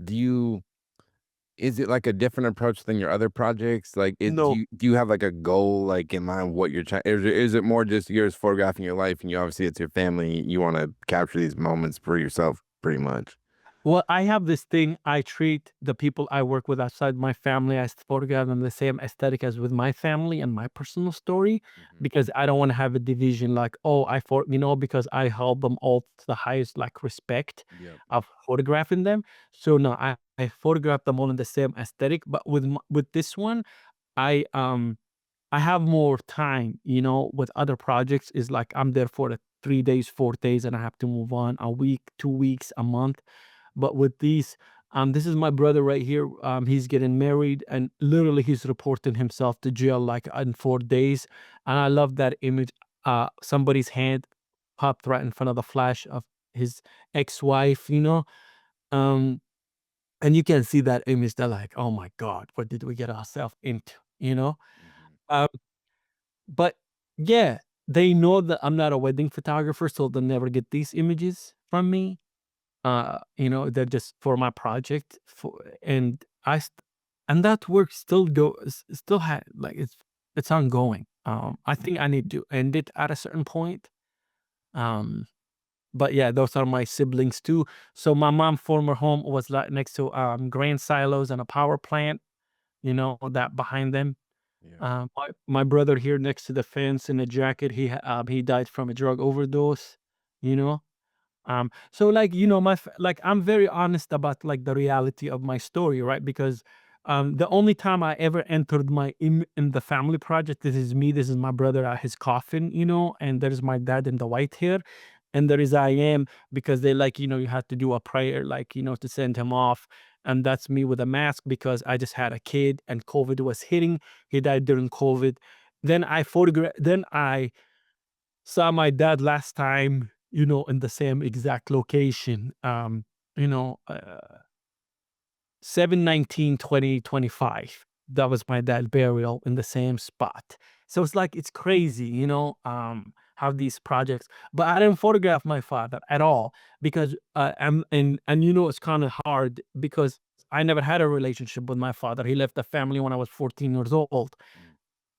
is it like a different approach than your other projects? Like, no. do you have like a goal like in mind what you're trying? Is it more just you're just photographing your life and you obviously it's your family, you want to capture these moments for yourself, pretty much? Well, I have this thing. I treat the people I work with outside my family, I photograph them the same aesthetic as with my family and my personal story, Hmm. because I don't want to have a division like, oh, because I hold them all to the highest like respect Yep. of photographing them. So no, I photograph them all in the same aesthetic. But with this one, I have more time, with other projects is like I'm there for 3 days, 4 days, and I have to move on a week, 2 weeks, a month. But with these, this is my brother right here. He's getting married, and literally he's reporting himself to jail like in 4 days. And I love that image. Somebody's hand popped right in front of the flash of his ex-wife. Um, and you can see that image. They're like, oh my God, what did we get ourselves into? You know? Hmm. Um, but yeah, they know that I'm not a wedding photographer, so they'll never get these images from me. They're just for my project and and that work still like it's ongoing. I think I need to end it at a certain point. Um, but yeah, those are my siblings too. So my mom's former home was like next to grain silos and a power plant, that behind them. Yeah. My brother here next to the fence in a jacket, he died from a drug overdose, you know. So like, like I'm very honest about like the reality of my story, right? Because the only time I ever entered in the family project, this is my brother at his coffin, and there's my dad in the white hair, and there is I am, because they like, you have to do a prayer, like, to send him off. And that's me with a mask because I just had a kid and COVID was hitting. He died during COVID. Then I saw my dad last time, in the same exact location. You know, uh, 7/19/2025. That was my dad burial in the same spot. So it's like it's crazy, how these projects. But I didn't photograph my father at all because and it's kind of hard because I never had a relationship with my father. He left the family when I was 14 years old.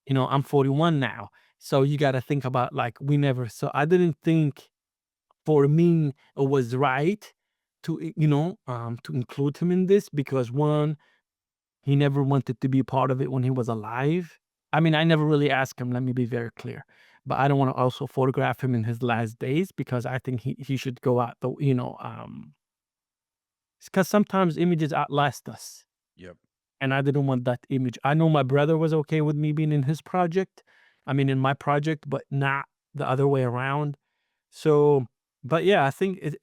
Mm. I'm 41 now. So you got to think about like we never, so I didn't think for me it was right to include him in this because one, he never wanted to be part of it when he was alive. I mean, I never really asked him, let me be very clear. But I don't want to also photograph him in his last days because I think he should go out because sometimes images outlast us. Yep. And I didn't want that image. I know my brother was okay with me being in his project. I mean, in my project, but not the other way around. So, but yeah, I think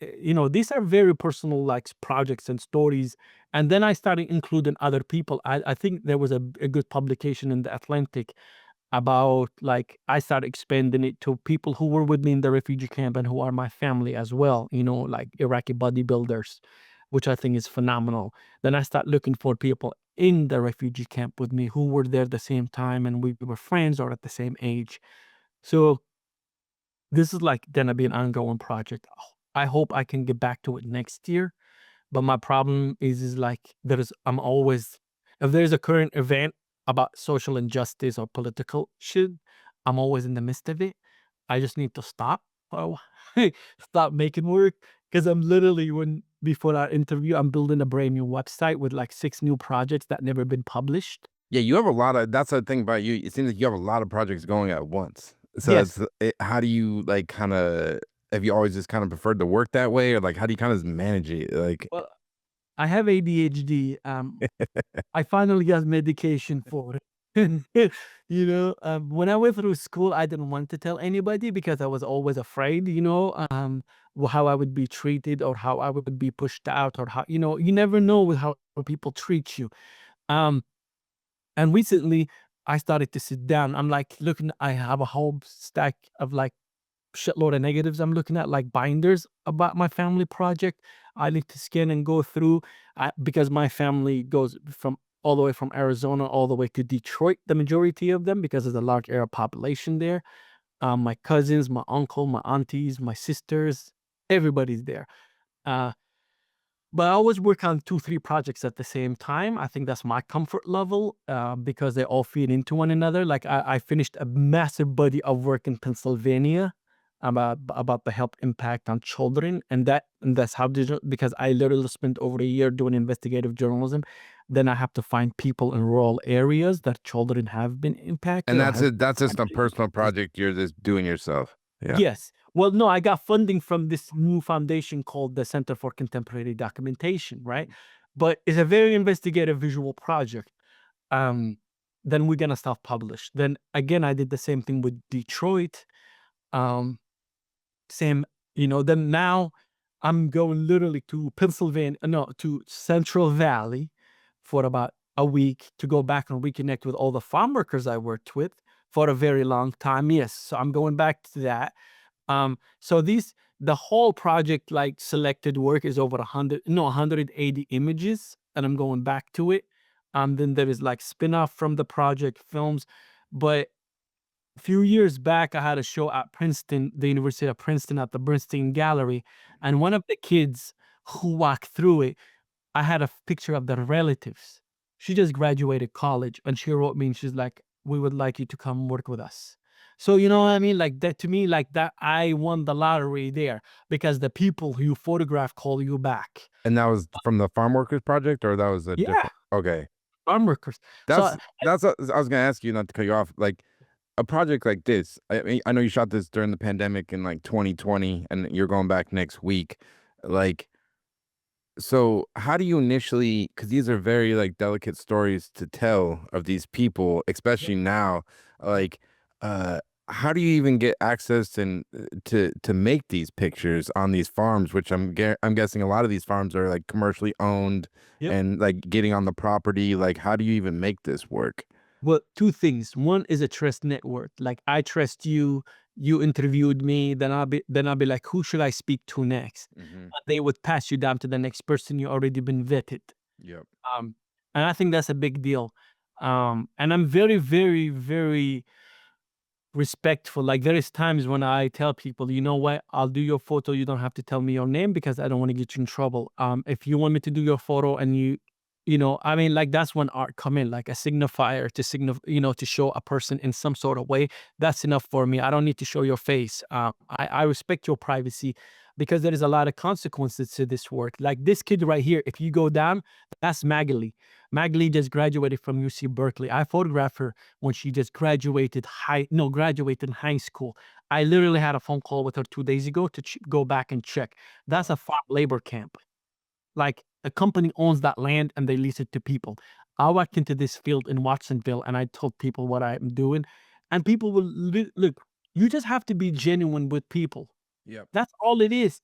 these are very personal like projects and stories. And then I started including other people. I think there was a good publication in the Atlantic about like I started expanding it to people who were with me in the refugee camp and who are my family as well. Like Iraqi bodybuilders, which I think is phenomenal. Then I start looking for people in the refugee camp with me who were there at the same time and we were friends or at the same age. So this is like gonna be an ongoing project. I hope I can get back to it next year. But my problem is like I'm always, if there's a current event about social injustice or political shit, I'm always in the midst of it. I just need to stop for a while, stop making work. Because I'm literally before our interview, I'm building a brand new website with like 6 new projects that never been published. Yeah, you have a lot of that's the thing about you. It seems like you have a lot of projects going at once. So Yes. it's how do you like kind of have you always just kind of preferred to work that way or like how do you kind of manage it? Like Well, I have ADHD. I finally got medication for it. When I went through school, I didn't want to tell anybody because I was always afraid, how I would be treated or how I would be pushed out or how, you never know with how people treat you. Um, and recently, I started to sit down. I'm like looking, I have a whole stack of like shitload of negatives I'm looking at, like binders about my family project. I need to scan and go through because my family goes from all the way from Arizona all the way to Detroit, the majority of them, because there's a large Arab population there. My cousins, my uncle, my aunties, my sisters, everybody's there. Uh, but I always work on 2, 3 projects at the same time. I think that's my comfort level because they all feed into one another. Like I finished a massive body of work in Pennsylvania about the health impact on children, and that's how digital, because I literally spent over a year doing investigative journalism. Then I have to find people in rural areas that children have been impacted And or have that's just a family personal members. project you're just doing yourself. Yeah. Yes. Well, no, I got funding from this new foundation called the Center for Contemporary Documentation, right? But it's a very investigative visual project. Um, then we're gonna self-publish. Then again, I did the same thing with Detroit. Um, Same, then now I'm going literally to Pennsylvania, no, to Central Valley for about a week to go back and reconnect with all the farm workers I worked with for a very long time. Yes, so I'm going back to that. So the whole project, like selected work, is over 180 images, and I'm going back to it. Then there is like spin-off from the project films, but a few years back, I had a show at Princeton, the University of Princeton, at the Bernstein Gallery, and one of the kids who walked through it, I had a picture of their relatives. She just graduated college, and she wrote me, and she's like, "We would like you to come work with us." So you know what I mean? Like that, to me, like that, I won the lottery there because the people who you photograph call you back. And that was from the Farm Workers Project, or that was a Yeah, different? Okay. farm workers. So That's I was gonna ask you, not to cut you off, like a project like this. I mean, I know you shot this during the pandemic in like 2020, and you're going back next week. Like, so how do you initially, because these are very like delicate stories to tell of these people, especially now, like uh how do you even get access and to make these pictures on these farms, which I'm guessing a lot of these farms are like commercially owned, yep. and like getting on the property, like how do you even make this work? Well, two things. One is a trust network. Like I trust you. You interviewed me. Then I'll be like, who should I speak to next? Mm-hmm. They would pass you down to the next person. You already been vetted. Yep. Um, and I think that's a big deal. And I'm very, very, very respectful. Like there is times when I tell people, you know what, I'll do your photo. You don't have to tell me your name because I don't want to get you in trouble. If you want me to do your photo and I mean, like that's when art come in, like a signifier to to show a person in some sort of way. That's enough for me. I don't need to show your face. I respect your privacy because there is a lot of consequences to this work. Like this kid right here, if you go down, that's Magali. Magali just graduated from UC Berkeley. I photographed her when she just graduated high school. I literally had a phone call with her 2 days ago to go back and check. That's a farm labor camp. Like a company owns that land and they lease it to people. I walked into this field in Watsonville and I told people what I'm doing, and people will look. You just have to be genuine with people. Yep. That's all it is.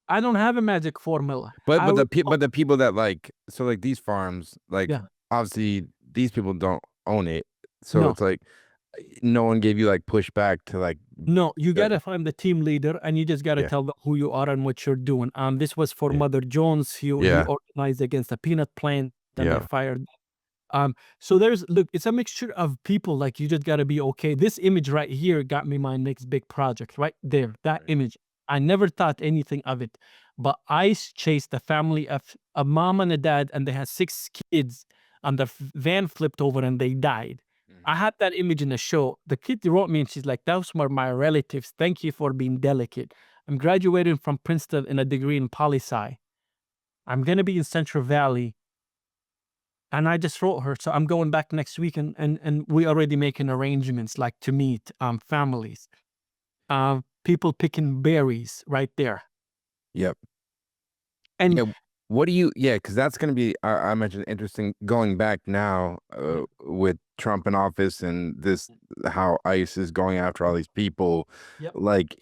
I don't have a magic formula. But I would, but the people that like, so like these farms, like yeah, obviously these people don't own it, so no. it's like no one gave you like pushback to like No, you uh, gotta find the team leader, and you just gotta yeah, tell them who you are and what you're doing. This was for yeah, Mother Jones. He yeah, organized against a peanut plant, and they yeah, fired. So look, it's a mixture of people. Like you just gotta be okay. This image right here got me my next big project. Right there, that right, image. I never thought anything of it, but chased a family of a mom and a dad, and they had 6 kids, and the van flipped over and they died. I mhm, had that image in the show. The kid wrote me and she's like, "Those were my relatives. Thank you for being delicate. I'm graduating from Princeton in a degree in poli-sci. I'm gonna be in Central Valley." And I just wrote her, so I'm going back next week, and we already making arrangements like to meet families, people picking berries right there, yep, and yeah. What do you? Yeah, because that's gonna be, I mentioned, interesting going back now with Trump in office and this, how ICE is going after all these people. yep, Like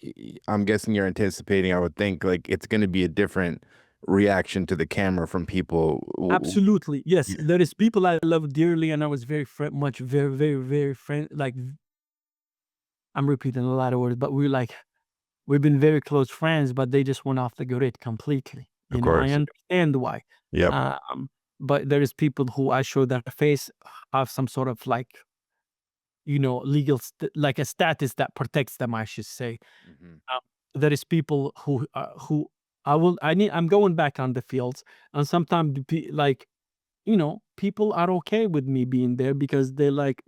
I'm guessing you're anticipating, I would think, like it's gonna be a different reaction to the camera from people. Absolutely. Yes. Yeah. There is people I love dearly, and I was very very friend. Like, I'm repeating a lot of words, but we've been very close friends, but they just went off the grid completely. Of I course. understand why. Yep. But there is people who I show their face have some sort of like, legal, like a status that protects them, I should say. Mhm. Uh, there is people who I'm going back on the fields, and sometimes like, people are okay with me being there because they're like,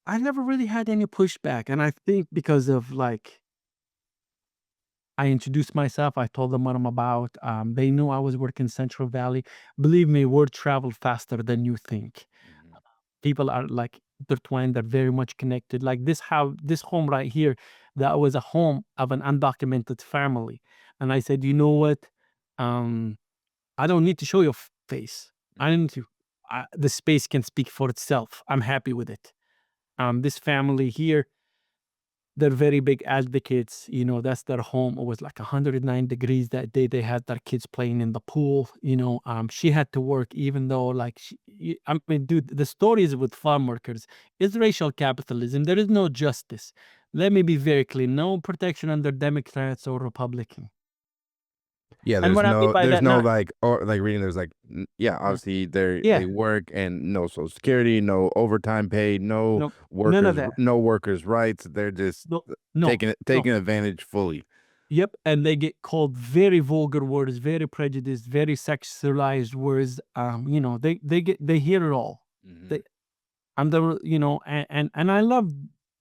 I never really had any pushback, and I think because of like, I introduced myself. I told them what I'm about. They knew I was working Central Valley. Believe me, word travel faster than you think. Mhm. People are like intertwined. They're very much connected. Like this home right here, that was a home of an undocumented family. And I said, you know what? Um, I don't need to show your face. I Mhm. don't need to. The space can speak for itself. I'm happy with it. This family here, they're very big advocates. That's their home. It was like 109 degrees that day. They had their kids playing in the pool. She had to work, even though, like, I mean, dude, the stories with farm workers is racial capitalism. There is no justice. Let me be very clear. No protection under Democrats or Republican. Yeah, And what I mean by there's that, no not, like, or like reading, there's like yeah, uh, obviously they yeah, work and no social security, no overtime pay, no, none of that. no workers rights. They're just No, no, no. taking advantage fully. Yep, and they get called very vulgar words, very prejudiced, very sexualized words. They hear it all. Mhm. They I'm the and I love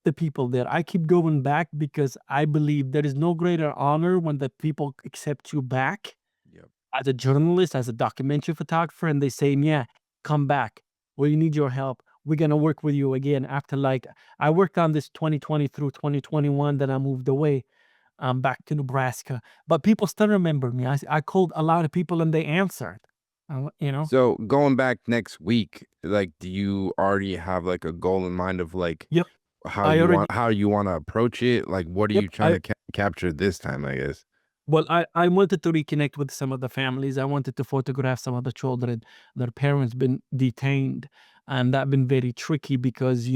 the people there. I keep going back because I believe there is no greater honor when the people accept you back Yep. as a journalist, as a documentary photographer, and they say, "Yeah, come back. We need your help. We're gonna work with you again." After, like, I worked on this 2020 through 2021, then I moved away, back to Nebraska. But people still remember me. I called a lot of people and they answered. So going back next week, like, do you already have like a goal in mind of like Yep. I already. how you want to approach it? Like, what are Yep. you trying to capture this time? I guess. Well, I wanted to reconnect with some of the families. I wanted to photograph some of the children. Their parents been detained, and that been very tricky because,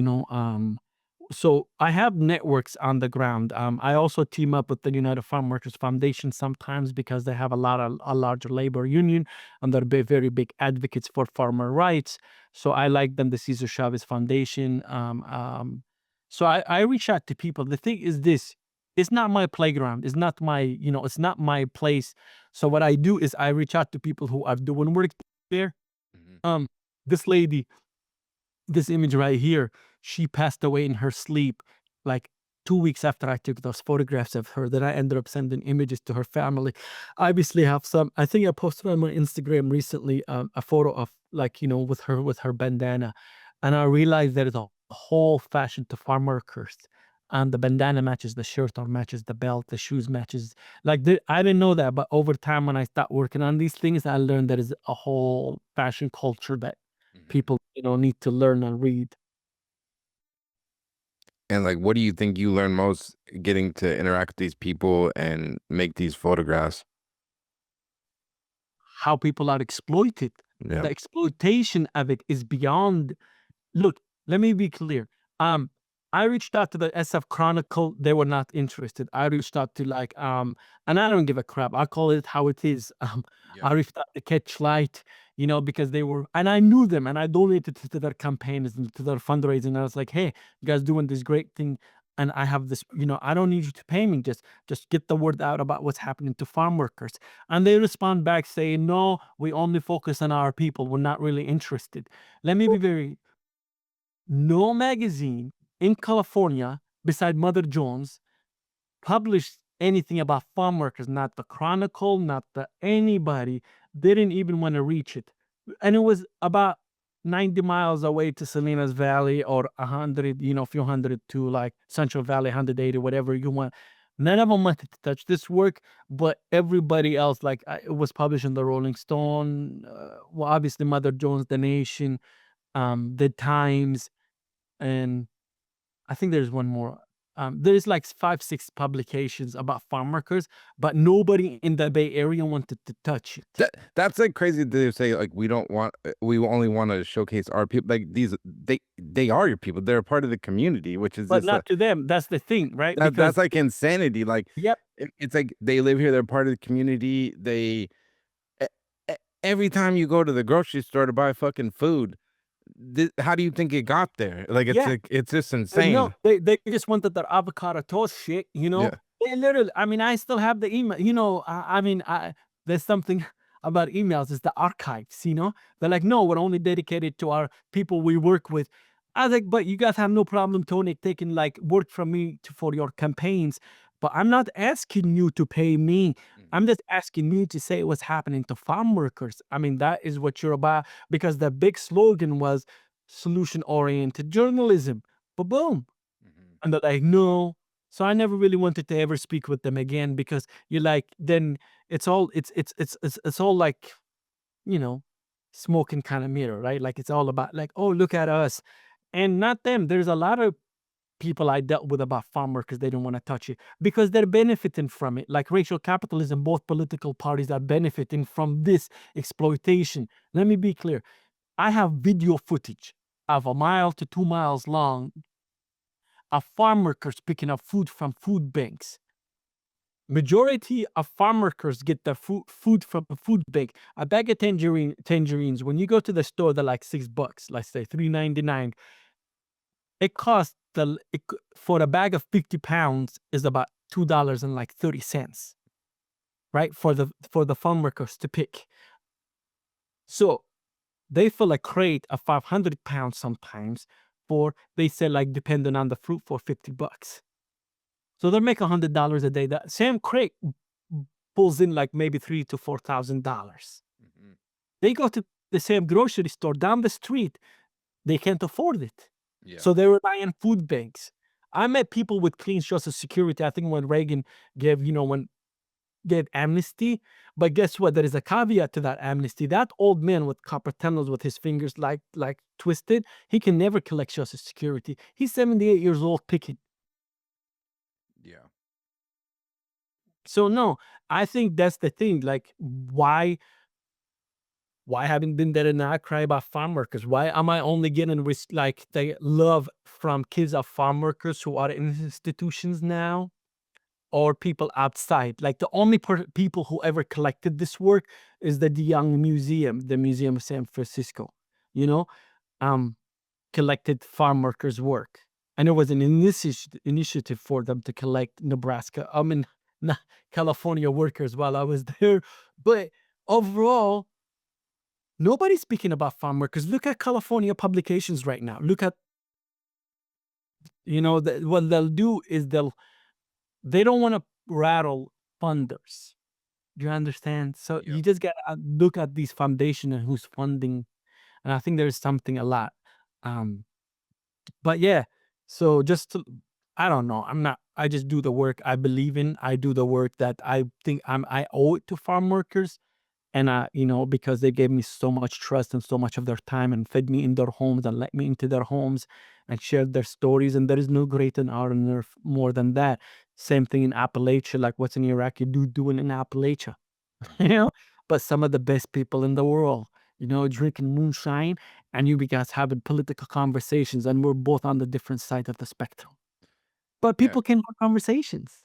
so I have networks on the ground. I also team up with the United Farm Workers Foundation sometimes because they have a larger labor union, and they're very big advocates for farmer rights. So I like them, the Cesar Chavez Foundation. So I reach out to people. The thing is this: it's not my playground. It's not my place. So what I do is I reach out to people who are doing work there. Mhm. Um, this lady, this image right here, she passed away in her sleep like 2 weeks after I took those photographs of her. Then I ended up sending images to her family. I obviously have some. I think I posted on my Instagram recently, a photo of, like, with her bandana, and I realized there is a whole fashion to farm workers. And the bandana matches the shirt or matches the belt, the shoes matches. Like, I didn't know that, but over time when I start working on these things, I learned there is a whole fashion culture that Mhm. people, need to learn and read. And like, what do you think you learn most getting to interact with these people and make these photographs? How people are exploited. Yeah. The exploitation of it is beyond. Look, let me be clear. Um, I reached out to the SF Chronicle. They were not interested. I reached out to, like, and I don't give a crap. I call it how it is. Yep. I reached out to Catch Light, because they were, and I knew them, and I donated to their campaigns and to their fundraising. I was like, hey, you guys doing this great thing, and I have this. I don't need you to pay me. Just get the word out about what's happening to farm workers. And they respond back saying, no, we only focus on our people. We're not really interested. Let me be very. No magazine in California beside Mother Jones published anything about farm workers. Not the Chronicle, not the anybody. Didn't even want to reach it. And it was about 90 miles away to Salinas Valley, or 100, a few hundred to, like, Central Valley, 180, whatever you want. None of them wanted to touch this work, but everybody else, like, it was published in the Rolling Stone. Well, obviously, Mother Jones, The Nation, the Times, and I think there's one more. there's like 5, 6 publications about farm workers, but nobody in the Bay Area wanted to touch it. That's like crazy. They say like we don't want, we only want to showcase our people. Like these, they are your people. They're a part of the community, which is But just not to them. That's the thing, right? that's Because like insanity. Like yep, it's like they live here. They're part of the community. They e- every time you go to the grocery store to buy fucking food, how do you think it got there? Like yeah. it's just No, insane. they just wanted their avocado toast shit, you know? Yeah. They literally, I mean, I still have the email, you know, I mean, there's something about emails, it's the archives, you know? They're like, no, we're only dedicated to our people we work with. I was like, but you guys have no problem, Tony, taking like work from me for your campaigns. But I'm not asking you to pay me. I'm just asking you to say what's happening to farm workers. I mean, that is what you're about because the big slogan was solution-oriented journalism. But boom. Mhm. And they're like, no. So I never really wanted to ever speak with them again because you're like, then it's all like, you know, smoke and kind of mirror, right? Like it's all about like, oh, look at us. And not them. There's a lot of people I dealt with about farm workers, they don't want to touch it because they're benefiting from it. Like racial capitalism, both political parties are benefiting from this exploitation. Let me be clear. I have video footage of 1 to 2 miles long of farm workers picking up food from food banks. Majority of farm workers get their food from a food bank. A bag of tangerines, when you go to the store, they're like $6, let's say $3.99. It costs for a bag of 50 pounds is about $2.30, right? For the farm workers to pick. So they fill a crate of 500 pounds sometimes for, they say like depending on the fruit for $50. So they make $100 a day. That same crate pulls in like maybe $3,000 to $4,000. Mhm. They go to the same grocery store down the street. They can't afford it. Yeah. So they rely on food banks. I met people with clean Social Security. I think when Reagan gave, gave amnesty. But guess what? There is a caveat to that amnesty. That old man with copper tunnels with his fingers like twisted, he can never collect Social Security. He's 78 years old picking. Yeah. So no, I think that's the thing. Like, why haven't been there and not cry about farm workers? Why am I only getting like the love from kids of farm workers who are in institutions now? Or people outside. Like the only people who ever collected this work is the Young Museum, the Museum of San Francisco, you know, collected farm workers' work. And there was an initiative for them to collect Nebraska, California workers while I was there. But overall, nobody's speaking about farm workers. Look at California publications right now. Look at, what they'll do is they don't want to rattle funders. Do you understand? So Yep. you just gotta look at these foundation and who's funding, and I think there's something a lot. But yeah, so I don't know. I just do the work I believe in. I do the work that I think I owe it to farm workers. And because they gave me so much trust and so much of their time and fed me in their homes and let me into their homes and shared their stories. And there is no greater honor more than that. Same thing in Appalachia, like what's an Iraqi dude doing in Appalachia, you know? But some of the best people in the world, drinking moonshine and you guys having political conversations and we're both on the different side of the spectrum. But Yeah. people can have conversations.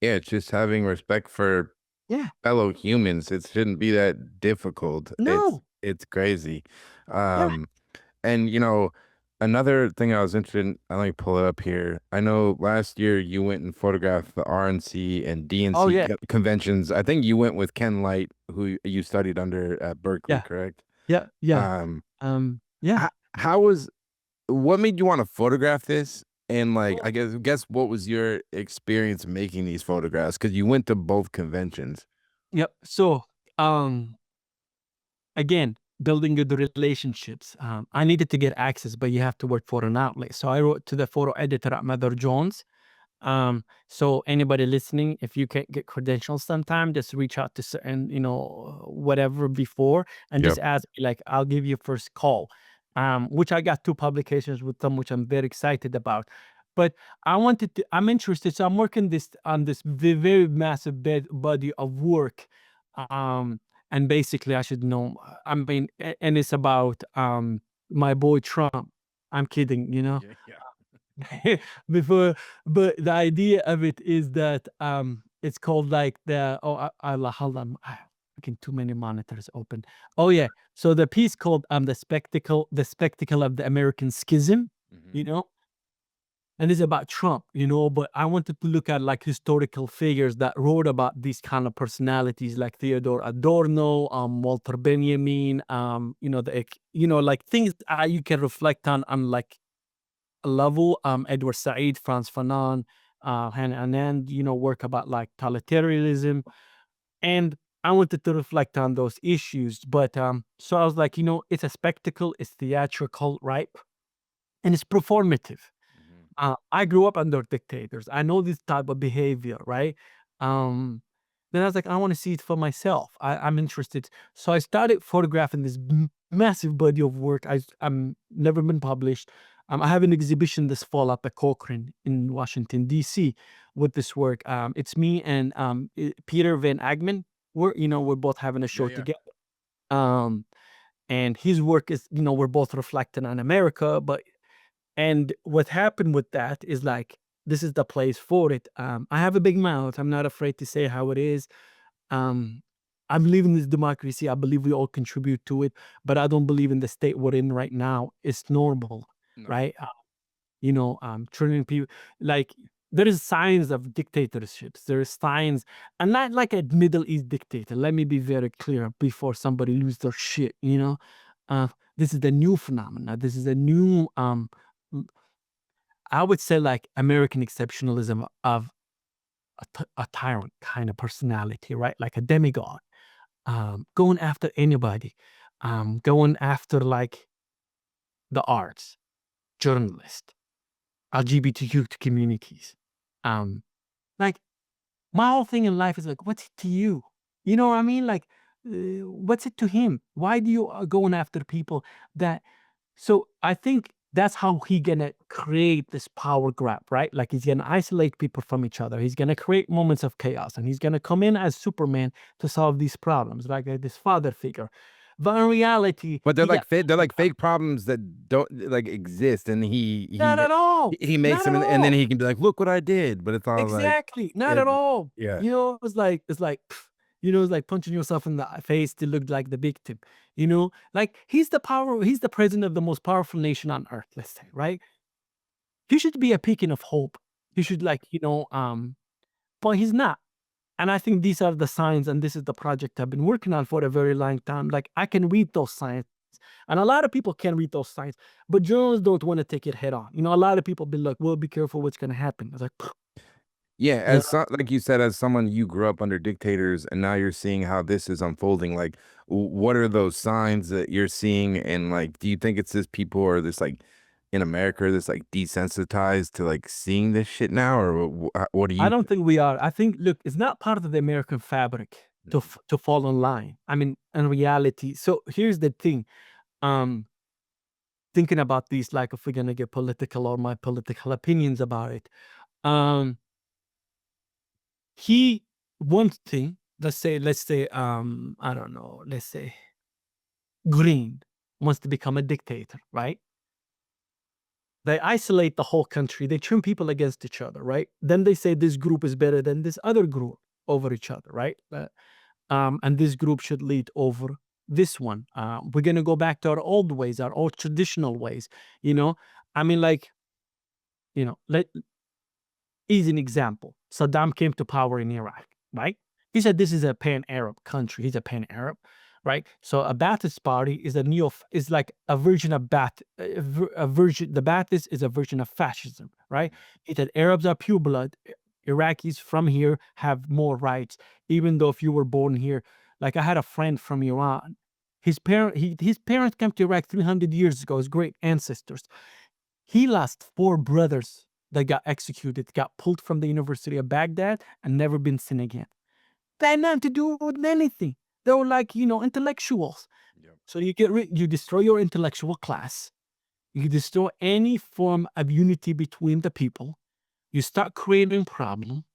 Yeah, it's just having respect for Yeah. fellow humans. It shouldn't be that difficult. No. It's crazy. Yeah. And another thing I was interested in, let me pull it up here. I know last year you went and photographed the RNC and Oh, DNC yeah. conventions. I think you went with Ken Light, who you studied under at Berkeley, Yeah. correct? Yeah. Yeah. Yeah. How was, what made you want to photograph this? And like, I guess what was your experience making these photographs? Because you went to both conventions. Yep. So, again, building good relationships. I needed to get access, but you have to work for an outlet. So I wrote to the photo editor at Mother Jones. So anybody listening, if you can't get credentials sometime, just reach out to certain, whatever before and just Yep. ask me, like, I'll give you first call. Which I got 2 publications with them, which I'm very excited about. But I'm interested. So I'm working on this very massive body of work. And basically I should know, I mean, and it's about my boy Trump. I'm kidding, Yeah. before, but the idea of it is that it's called like hold on, fucking too many monitors open. Oh yeah, so the piece called the spectacle of the American schism, Mhm. you know and it's about Trump, but I wanted to look at like historical figures that wrote about these kind of personalities like Theodore Adorno, Walter Benjamin, like things you can reflect on like a level, Edward Said, Franz Fanon, Hannah Arendt, work about like totalitarianism. And I wanted to reflect on those issues. But so I was like, it's a spectacle, it's theatrical, right? And it's performative. Mhm. I grew up under dictators. I know this type of behavior, right? Um, then I was like, I want to see it for myself. I'm interested. So I started photographing this massive body of work. I'm never been published. I have an exhibition this fall up at Cochrane in Washington D.C. with this work. It's me and Peter Van Agman. We're both having a Yeah, show yeah. together. Um, and his work is, we're both reflecting on America, and what happened with that is like, this is the place for it. I have a big mouth. I'm not afraid to say how it is. Um, I believe in this democracy. I believe we all contribute to it, but I don't believe in the state we're in right now. It's normal, No. right? Turning people like, there is signs of dictatorships. There is signs, and not like a Middle East dictator. Let me be very clear before somebody lose their shit. Uh, this is the new phenomena. This is a new I would say like American exceptionalism of a tyrant kind of personality, right? Like a demigod, going after anybody, going after like the arts, journalists, LGBTQ communities. Um, like my whole thing in life is like, what's it to you? You know what I mean? Like, what's it to him? Why do you going after people that So I think that's how he gonna create this power grab, right? Like he's gonna isolate people from each other. He's gonna create moments of chaos, and he's gonna come in as Superman to solve these problems, like this father figure. But in reality, But he got they're nothing like done. fake problems that don't like exist, and Not at all. he makes Not them, at and then all. he can be like, "Look what I did," but it's all like, Exactly. Not it, at all. yeah, It's like pff, it's like punching yourself in the face to look like the victim. Like he's the president of the most powerful nation on earth, let's say, right? He should be a beacon of hope. He should but he's not. And I think these are the signs, and this is the project I've been working on for a very long time. Like I can read those signs. And a lot of people can read those signs, but journalists don't want to take it head on. A lot of people be like, well, be careful what's gonna happen. It's like, yeah. you know, Like you said, as someone, you grew up under dictators, and now you're seeing how this is unfolding. Like, what are those signs that you're seeing, and like, do you think it's this people are this like in America, this like desensitized to like seeing this shit now, or what do I you don't think? think we are. I think, look, it's not part of the American fabric to Mhm. to fall in line. I mean, in reality. So here's the thing. Um, Thinking about these, like if we're gonna get political or my political opinions about it. Um, he one thing, let's say, I don't know, let's say Green wants to become a dictator, right? They isolate the whole country, they turn people against each other, right? Then they say this group is better than this other group over each other, right? And this group should lead over this one. We're gonna go back to our old ways, our old traditional ways, you know? I mean, like, let is an example. Saddam came to power in Iraq, right? He said this is a pan-Arab country. He's a pan-Arab, right? So a Ba'athist party is like a version of the Ba'athist is a version of fascism, right? He said Arabs are pure blood. Iraqis from here have more rights, even though if you were born here. Like I had a friend from Iran. His parents came to Iraq 300 years ago. His great ancestors. He lost four brothers that got executed, got pulled from the University of Baghdad, and never been seen again. They had nothing to do with anything. They were like, intellectuals. Yep. So you destroy your intellectual class. You destroy any form of unity between the people. You start creating problem.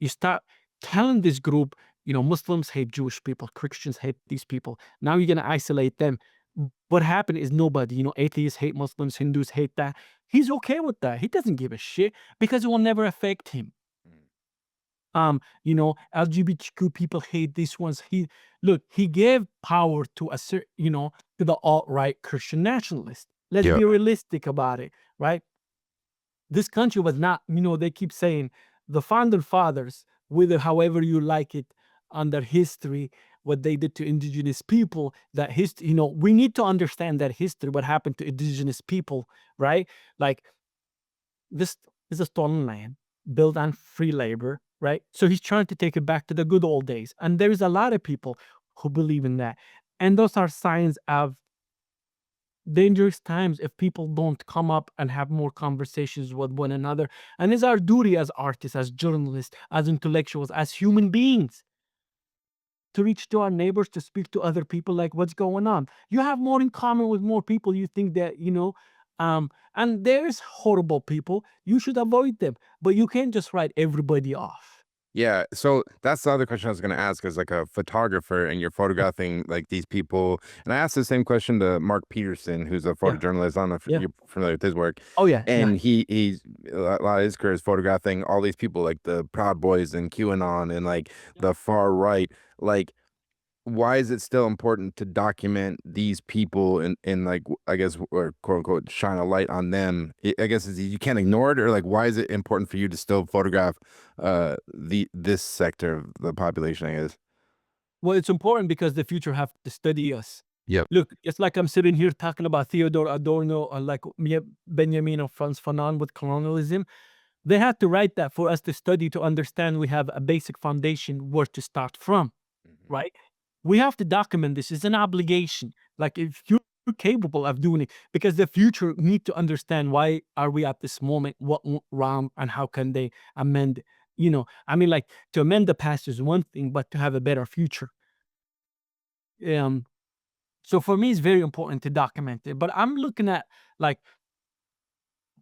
You start telling this group, Muslims hate Jewish people, Christians hate these people. Now you're gonna isolate them. What happened is nobody, atheists hate Muslims, Hindus hate that. He's okay with that. He doesn't give a shit because it will never affect him. LGBTQ people hate these ones. He gave power to to the alt-right Christian nationalists. Let's Yeah. be realistic about it, right? This country was not, they keep saying the founder fathers, whether however you like it, under history, what they did to indigenous people, that history, we need to understand that history, what happened to indigenous people, right? Like, this is a stolen land built on free labor, right? So he's trying to take it back to the good old days. And there's a lot of people who believe in that. And those are signs of dangerous times if people don't come up and have more conversations with one another. And it's our duty as artists, as journalists, as intellectuals, as human beings to reach to our neighbors, to speak to other people like what's going on. You have more in common with more people. You think that, and there's horrible people. You should avoid them, but you can't just write everybody off. Yeah, so that's the other question I was going to ask, as like a photographer and you're photographing like these people. And I asked the same question to Mark Peterson, who's a Yeah. photojournalist. I don't know if Yeah. you're familiar with his work. Oh yeah. And Yeah. he's a lot of his career is photographing all these people like the Proud Boys and QAnon and like the far right. Like, why is it still important to document these people and like, I guess, or quote unquote shine a light on them? I guess is you can't ignore it, or like, why is it important for you to still photograph this sector of the population, I guess? Well, it's important because the future have to study us. Yep. Look, it's like I'm sitting here talking about Theodore Adorno or like Benjamin or Franz Fanon with colonialism. They had to write that for us to study, to understand we have a basic foundation where to start from, right? We have to document this. It's an obligation. Like, if you're capable of doing it, because the future need to understand why are we at this moment, what went wrong, and how can they amend it. Like, to amend the past is one thing, but to have a better future. So for me, it's very important to document it. But I'm looking at, like,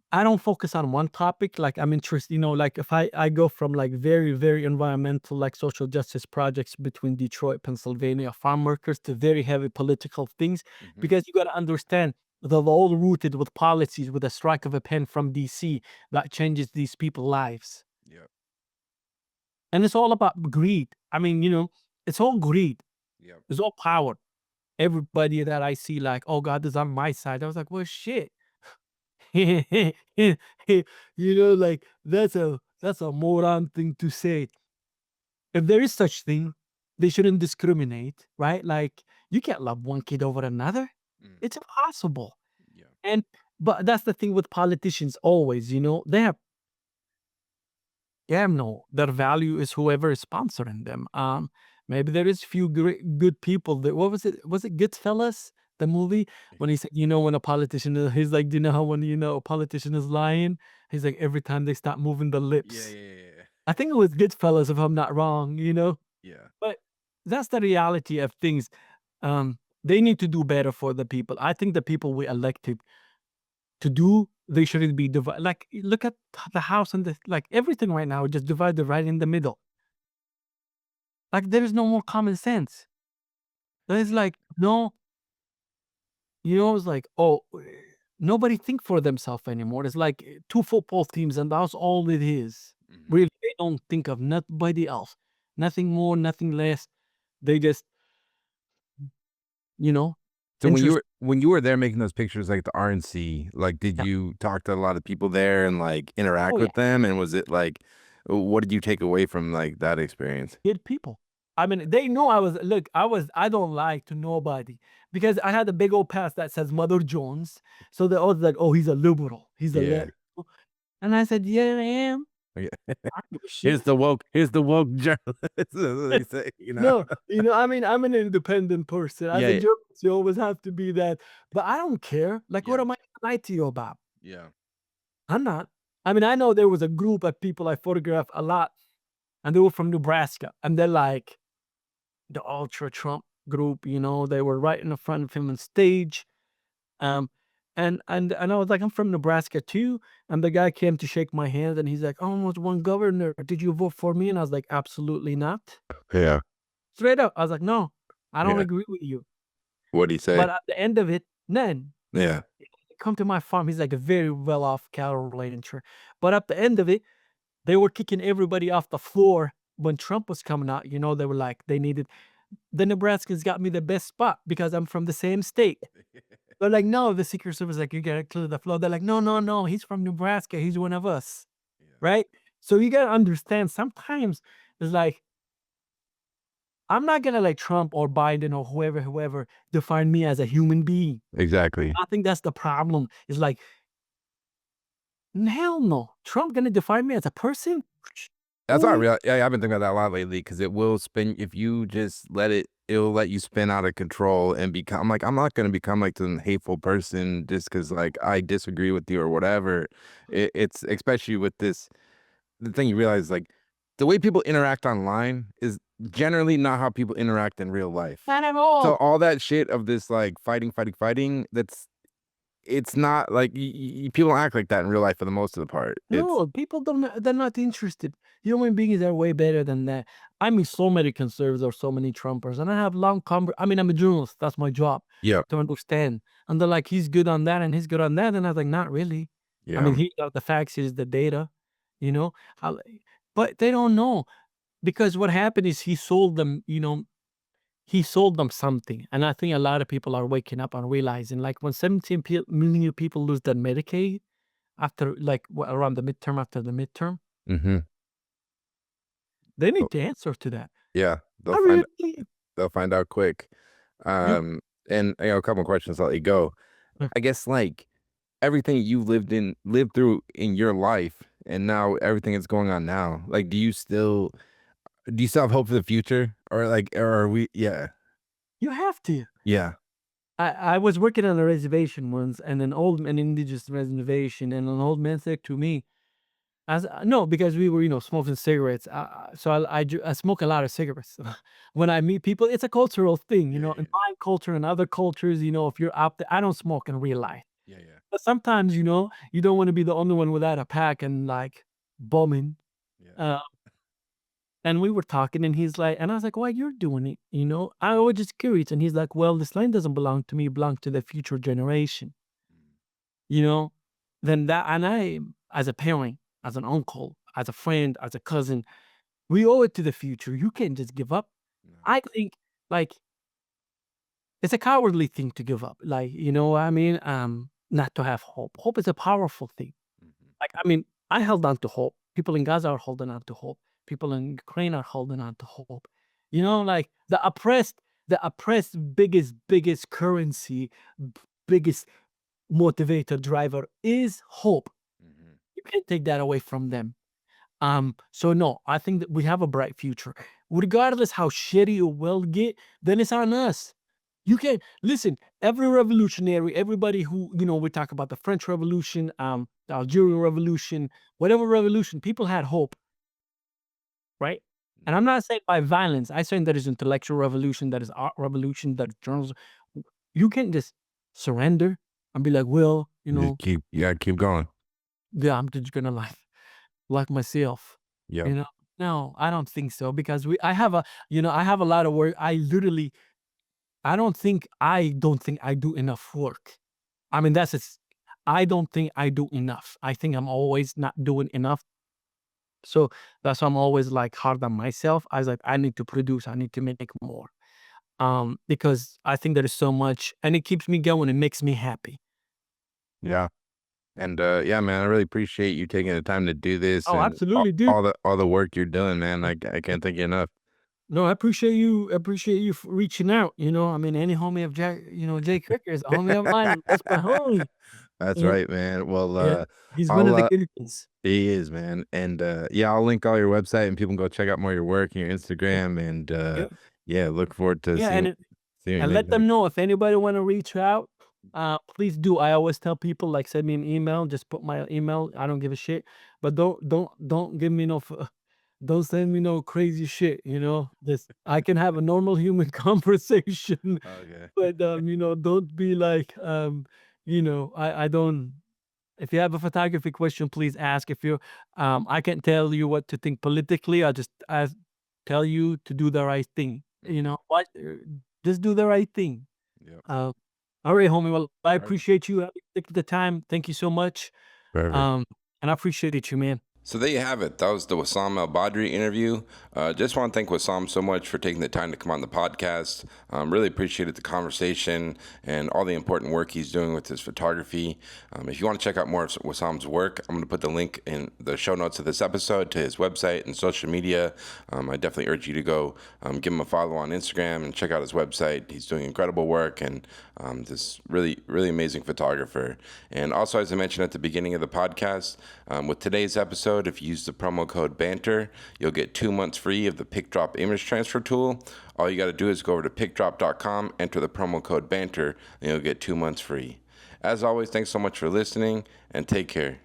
I don't focus on one topic. Like, I'm interested, like if I go from like very, very environmental, like social justice projects between Detroit, Pennsylvania, farm workers, to very heavy political things, because you got to understand they're all rooted with policies with a strike of a pen from DC that changes these people's lives. Yep. And it's all about greed. It's all greed. Yep. It's all power. Everybody that I see, like, oh God is on my side. I was like, well, shit. Like, that's a moron thing to say. If there is such thing, they shouldn't discriminate, right? Like, you can't love one kid over another. It's impossible. Yeah. But that's the thing with politicians always, they have no, their value is whoever is sponsoring them. Maybe there is few good people that, what was it? Was it Goodfellas? The movie, when he said, when a politician he's like, do you know how when a politician is lying? He's like, every time they stop moving the lips. Yeah. I think it was Goodfellas, if I'm not wrong, Yeah. But that's the reality of things. They need to do better for the people. I think the people we elected to do, they shouldn't be divided. Like, look at the house and like everything right now, just divided right in the middle. Like, there is no more common sense. There's like no, it's like, oh, nobody think for themselves anymore. It's like two football teams, and that's all it is. Really, they don't think of nobody else, nothing more, nothing less. They just, So interest. when you were there making those pictures, like the RNC, like did Yeah. you talk to a lot of people there and like interact Oh yeah, with them? And was it like, what did you take away from like that experience? good people. They know I don't lie to nobody because I had a big old pass that says Mother Jones. So they're always like, oh, he's a liberal. He's a Yeah. liberal. And I said, yeah, I am. Okay. I don't give a shit. Here's the woke journalist. That's what they say, No, I'm an independent person. As Yeah, a yeah. journalist, you always have to be that. But I don't care. Like, what Yeah. am I gonna lie to you about? Yeah. I'm not. I know there was a group of people I photographed a lot, and they were from Nebraska, and they're like the ultra Trump group. They were right in the front of him on stage. Um, And I was like, I'm from Nebraska too. And the guy came to shake my hand and he's like, almost one governor. Did you vote for me? And I was like, absolutely not. Yeah. Straight up. I was like, no, I don't Yeah. agree with you. What'd he say? But at the end of it, then Yeah. come to my farm. He's like a very well off cattle rancher. But at the end of it, they were kicking everybody off the floor when Trump was coming out. You know, they were like, they needed the Nebraskans got me the best spot because I'm from the same state. They're like, no, the Secret Service, like, you gotta clear the floor. They're like, no, no, no, he's from Nebraska. He's one of us. Yeah. Right. So you gotta understand sometimes it's like, I'm not gonna let Trump or Biden or whoever define me as a human being. Exactly. I think that's the problem. It's like, hell no. Trump gonna define me as a person? That's not Boy, real. Yeah, I've been thinking about that a lot lately because it will spin if you just let it. It'll let you spin out of control and become like I'm not gonna become like some hateful person just because like I disagree with you or whatever. It's especially with this. The thing you realize like the way people interact online is generally not how people interact in real life. not at So all. all that shit of this like fighting, it's not like people don't act like that in real life for the most of the part. It's No, people don't. They're not interested. Human beings are way better than that. I mean, so many conservatives or so many Trumpers, and I have long I mean, I'm a journalist. That's my job yeah, to understand. And they're like, he's good on that, and he's good on that, and I was like, not really. I mean, yeah, he got the facts, he's the data, you know. How- but they don't know because what happened is he sold them. You know, he sold them something, and I think a lot of people are waking up and realizing, like, when 17 million people lose their Medicaid after like around the midterm after the midterm, mm-hmm. they need to answer to that. Yeah, I really they'll find out quick. you Um, and a couple of questions. I'll let you go. uh, I guess like everything you lived through in your life, and now everything that's going on now. Like, do you still have hope for the future, or like, or are we? Yeah, you have to. yeah, I was working on a reservation once, and an indigenous reservation, and an old man said to me, as no, because we were, smoking cigarettes. So I smoke a lot of cigarettes. When I meet people, it's a cultural thing, yeah, in my culture and other cultures, if you're out there, I don't smoke in real life. yeah, yeah, But sometimes, you don't want to be the only one without a pack and like bombing. yeah, Uh, And we were talking, and he's like, and I was like, why you're doing it? I was just curious. And he's like, well, this land doesn't belong to me, it belongs to the future generation. You know, then that, and I, as a parent, as an uncle, as a friend, as a cousin, we owe it to the future. You can't just give up. no, I think like it's a cowardly thing to give up. Like, you know what I mean? Not to have hope. Hope is a powerful thing. mhm, Like, I mean, I held on to hope. People in Gaza are holding on to hope. People in Ukraine are holding on to hope. Like the oppressed biggest currency, biggest motivator driver is hope. mhm, You can't take that away from them. So no, I think that we have a bright future. Regardless how shitty it will get, then it's on us. You can listen, every revolutionary, everybody who, we talk about the French Revolution, the Algerian Revolution, whatever revolution, people had hope, right? And I'm not saying by violence. I'm saying there is intellectual revolution, that is art revolution, that is journalism. You can't just surrender and be like, well, you gotta keep going. yeah, I'm just gonna like myself. Yep. You know? No, I don't think so because I have a lot of work. I don't think I do enough work. I mean, I don't think I do enough. I think I'm always not doing enough. So that's why I'm always like hard on myself. I was like, I need to produce, I need to make more. Because I think there is so much and it keeps me going. It makes me happy. Yeah. And yeah, man, I really appreciate you taking the time to do this Oh, and absolutely, dude. all the work you're doing, man. I can't thank you enough. No, I appreciate you for reaching out. I mean, any homie of Jay Cricker is a homie of mine. That's my homie. That's Yeah, right, man. Well, yeah. He's one I'll of the good ones. he is, man. And yeah, I'll link all your website and people can go check out more of your work and your Yeah, Instagram and yeah, yeah, look forward to yeah, seeing your and name let there. them know if anybody want to reach out. Please do. I always tell people like send me an email. Just put my email. I don't give a shit. But don't give me don't send me no crazy shit. This I can have a normal human conversation. Okay. But don't be like I don't. If you have a photography question, please ask. If you, I can't tell you what to think politically. I tell you to do the right thing. What? Just do the right thing. Yep. Uh, all right, homie. Well, I Right. appreciate you taking the time. Thank you so much. Perfect. And I appreciate you, man. So there you have it. That was the Wesaam Al Badry interview. Just want to thank Wesaam so much for taking the time to come on the podcast. Really appreciated the conversation and all the important work he's doing with his photography. If you want to check out more of Wesaam's work, I'm going to put the link in the show notes of this episode to his website and social media. I definitely urge you to go give him a follow on Instagram and check out his website. He's doing incredible work and this really, really amazing photographer. And also, as I mentioned at the beginning of the podcast, with today's episode, if you use the promo code BANTER, you'll get 2 months free of the PicDrop image transfer tool. All you got to do is go over to picdrop.com, enter the promo code BANTER, and you'll get 2 months free. As always, thanks so much for listening, and take care.